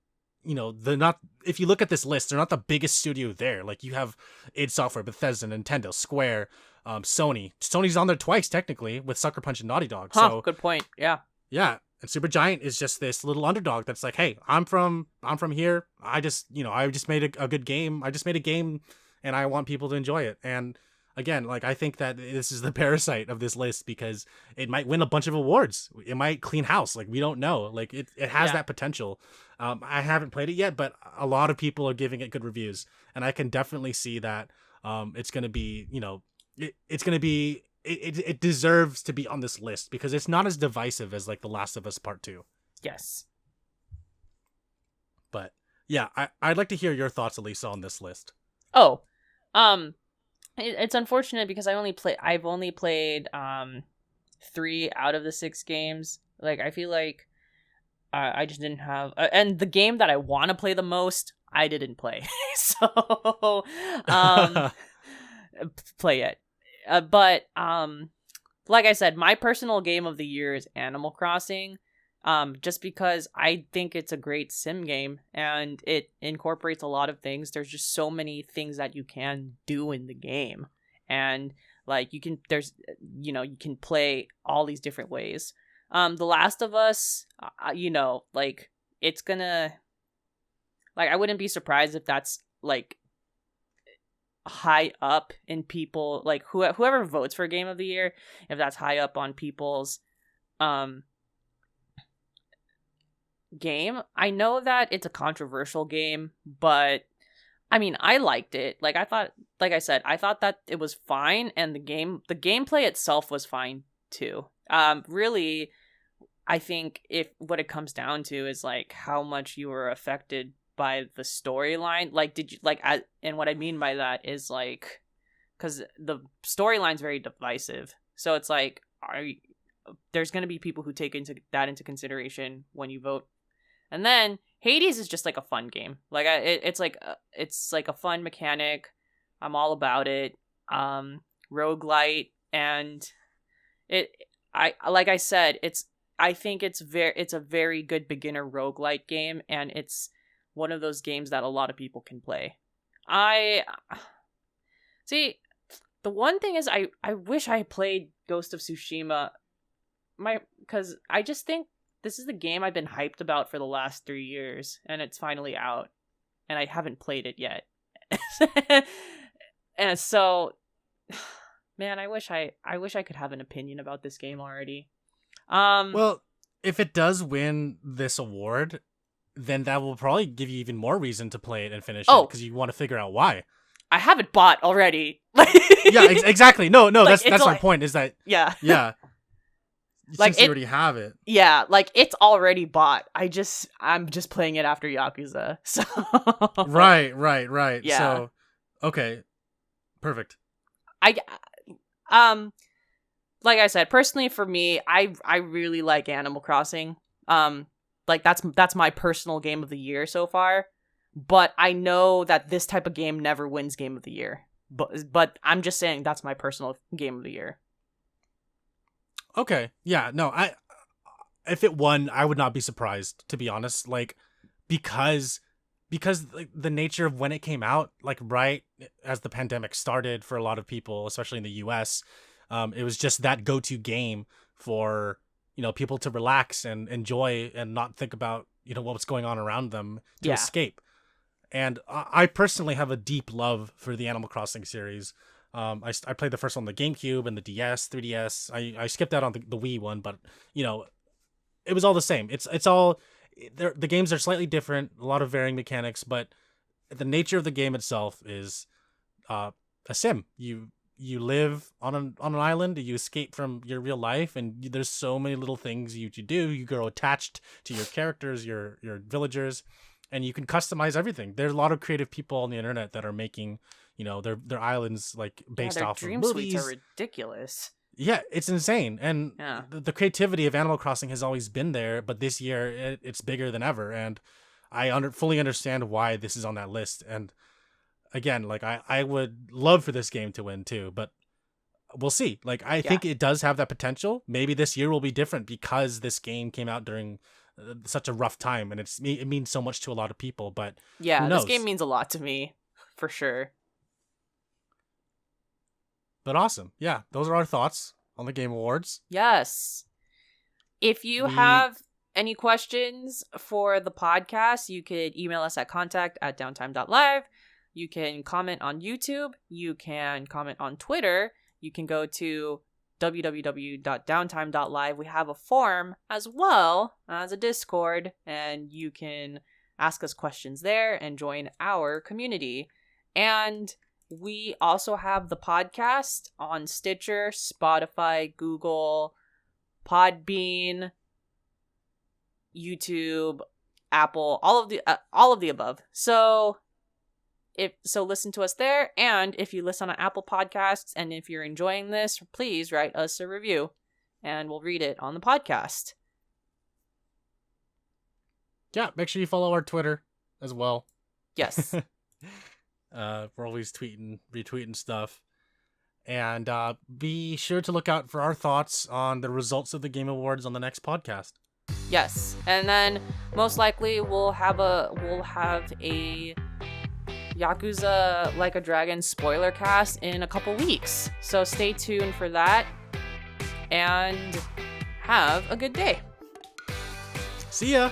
if you look at this list, they're not the biggest studio there. Like, you have id Software, Bethesda, Nintendo, Square, Sony. Sony's on there twice, technically, with Sucker Punch and Naughty Dog. Huh, so good point. Yeah. Yeah. And Supergiant is just this little underdog that's like, hey, I'm from here. I just made a good game. I just made a game and I want people to enjoy it. And again, like, I think that this is the Parasite of this list because it might win a bunch of awards. It might clean house. Like, we don't know. Like, it has that potential. I haven't played it yet, but a lot of people are giving it good reviews. And I can definitely see that it's going to be, it's going to be, it deserves to be on this list because it's not as divisive as like The Last of Us Part 2. Yes. But yeah, I'd like to hear your thoughts, Alyssa, on this list. Oh, it's unfortunate because I've only played 3 out of the 6 games. Like, I feel like I just didn't have, and the game that I want to play the most, I didn't play. So, play it. But like I said, my personal game of the year is Animal Crossing. Just because I think it's a great sim game and it incorporates a lot of things. There's just so many things that you can do in the game. And like you can play all these different ways. The Last of Us, like, it's gonna, like, I wouldn't be surprised if that's like high up in people, like whoever votes for Game of the Year, if that's high up on people's game. I know that it's a controversial game, but I mean, I liked it. Like, I thought that it was fine, and the gameplay itself was fine too. Really, I think if what it comes down to is like how much you were affected by the storyline. Like, did you and what I mean by that is like, because the storyline's very divisive, so it's like, there's going to be people who take into consideration when you vote. And then Hades is just like a fun game. Like, it's like a fun mechanic. I'm all about it. Roguelite, and like I said, I think it's a very good beginner roguelite game, and it's one of those games that a lot of people can play. See, the one thing is I wish I played Ghost of Tsushima, because I just think this is the game I've been hyped about for the last 3 years, and it's finally out, and I haven't played it yet. And so, man, I wish I could have an opinion about this game already. Well, if it does win this award, then that will probably give you even more reason to play it and finish it, because you want to figure out why. I have it bought already. Yeah, exactly. No, like, that's my point. Is that yeah. Like, since you already have it. Yeah, like, it's already bought. I'm just playing it after Yakuza. So Right. Yeah. So, okay. Perfect. Like I said, personally for me, I really like Animal Crossing. Like, that's my personal game of the year so far. But I know that this type of game never wins Game of the Year. But I'm just saying that's my personal game of the year. Okay. Yeah, no, if it won, I would not be surprised, to be honest. Like, because like, the nature of when it came out, like right as the pandemic started for a lot of people, especially in the US, it was just that go-to game for, people to relax and enjoy and not think about, what's going on around them, to escape. And I personally have a deep love for the Animal Crossing series. I played the first one on the GameCube and the DS, 3DS. I skipped out on the Wii one, but it was all the same. It's all, the games are slightly different, a lot of varying mechanics, but the nature of the game itself is a sim. You live on an island, you escape from your real life, and there's so many little things you do. You grow attached to your characters, your villagers, and you can customize everything. There's a lot of creative people on the internet that are making, their islands like based off of movies. Dream suites are ridiculous. Yeah, it's insane. And the creativity of Animal Crossing has always been there, but this year it's bigger than ever. And I fully understand why this is on that list. And again, like I would love for this game to win too, but we'll see. Like I think it does have that potential. Maybe this year will be different because this game came out during such a rough time, and it means so much to a lot of people. But who knows? This game means a lot to me, for sure. But awesome. Yeah, those are our thoughts on the Game Awards. Yes. If you have any questions for the podcast, you could email us at contact@Downtime.Live. You can comment on YouTube. You can comment on Twitter. You can go to www.downtime.live. We have a forum as well as a Discord, and you can ask us questions there and join our community. And we also have the podcast on Stitcher, Spotify, Google, Podbean, YouTube, Apple, all of the above. So listen to us there, and if you listen on Apple Podcasts and if you're enjoying this, please write us a review and we'll read it on the podcast. Yeah, make sure you follow our Twitter as well. Yes. We're always tweeting, retweeting stuff. And be sure to look out for our thoughts on the results of the Game Awards on the next podcast. Yes. And then most likely we'll have a Yakuza Like a Dragon spoiler cast in a couple weeks. So stay tuned for that and have a good day. See ya.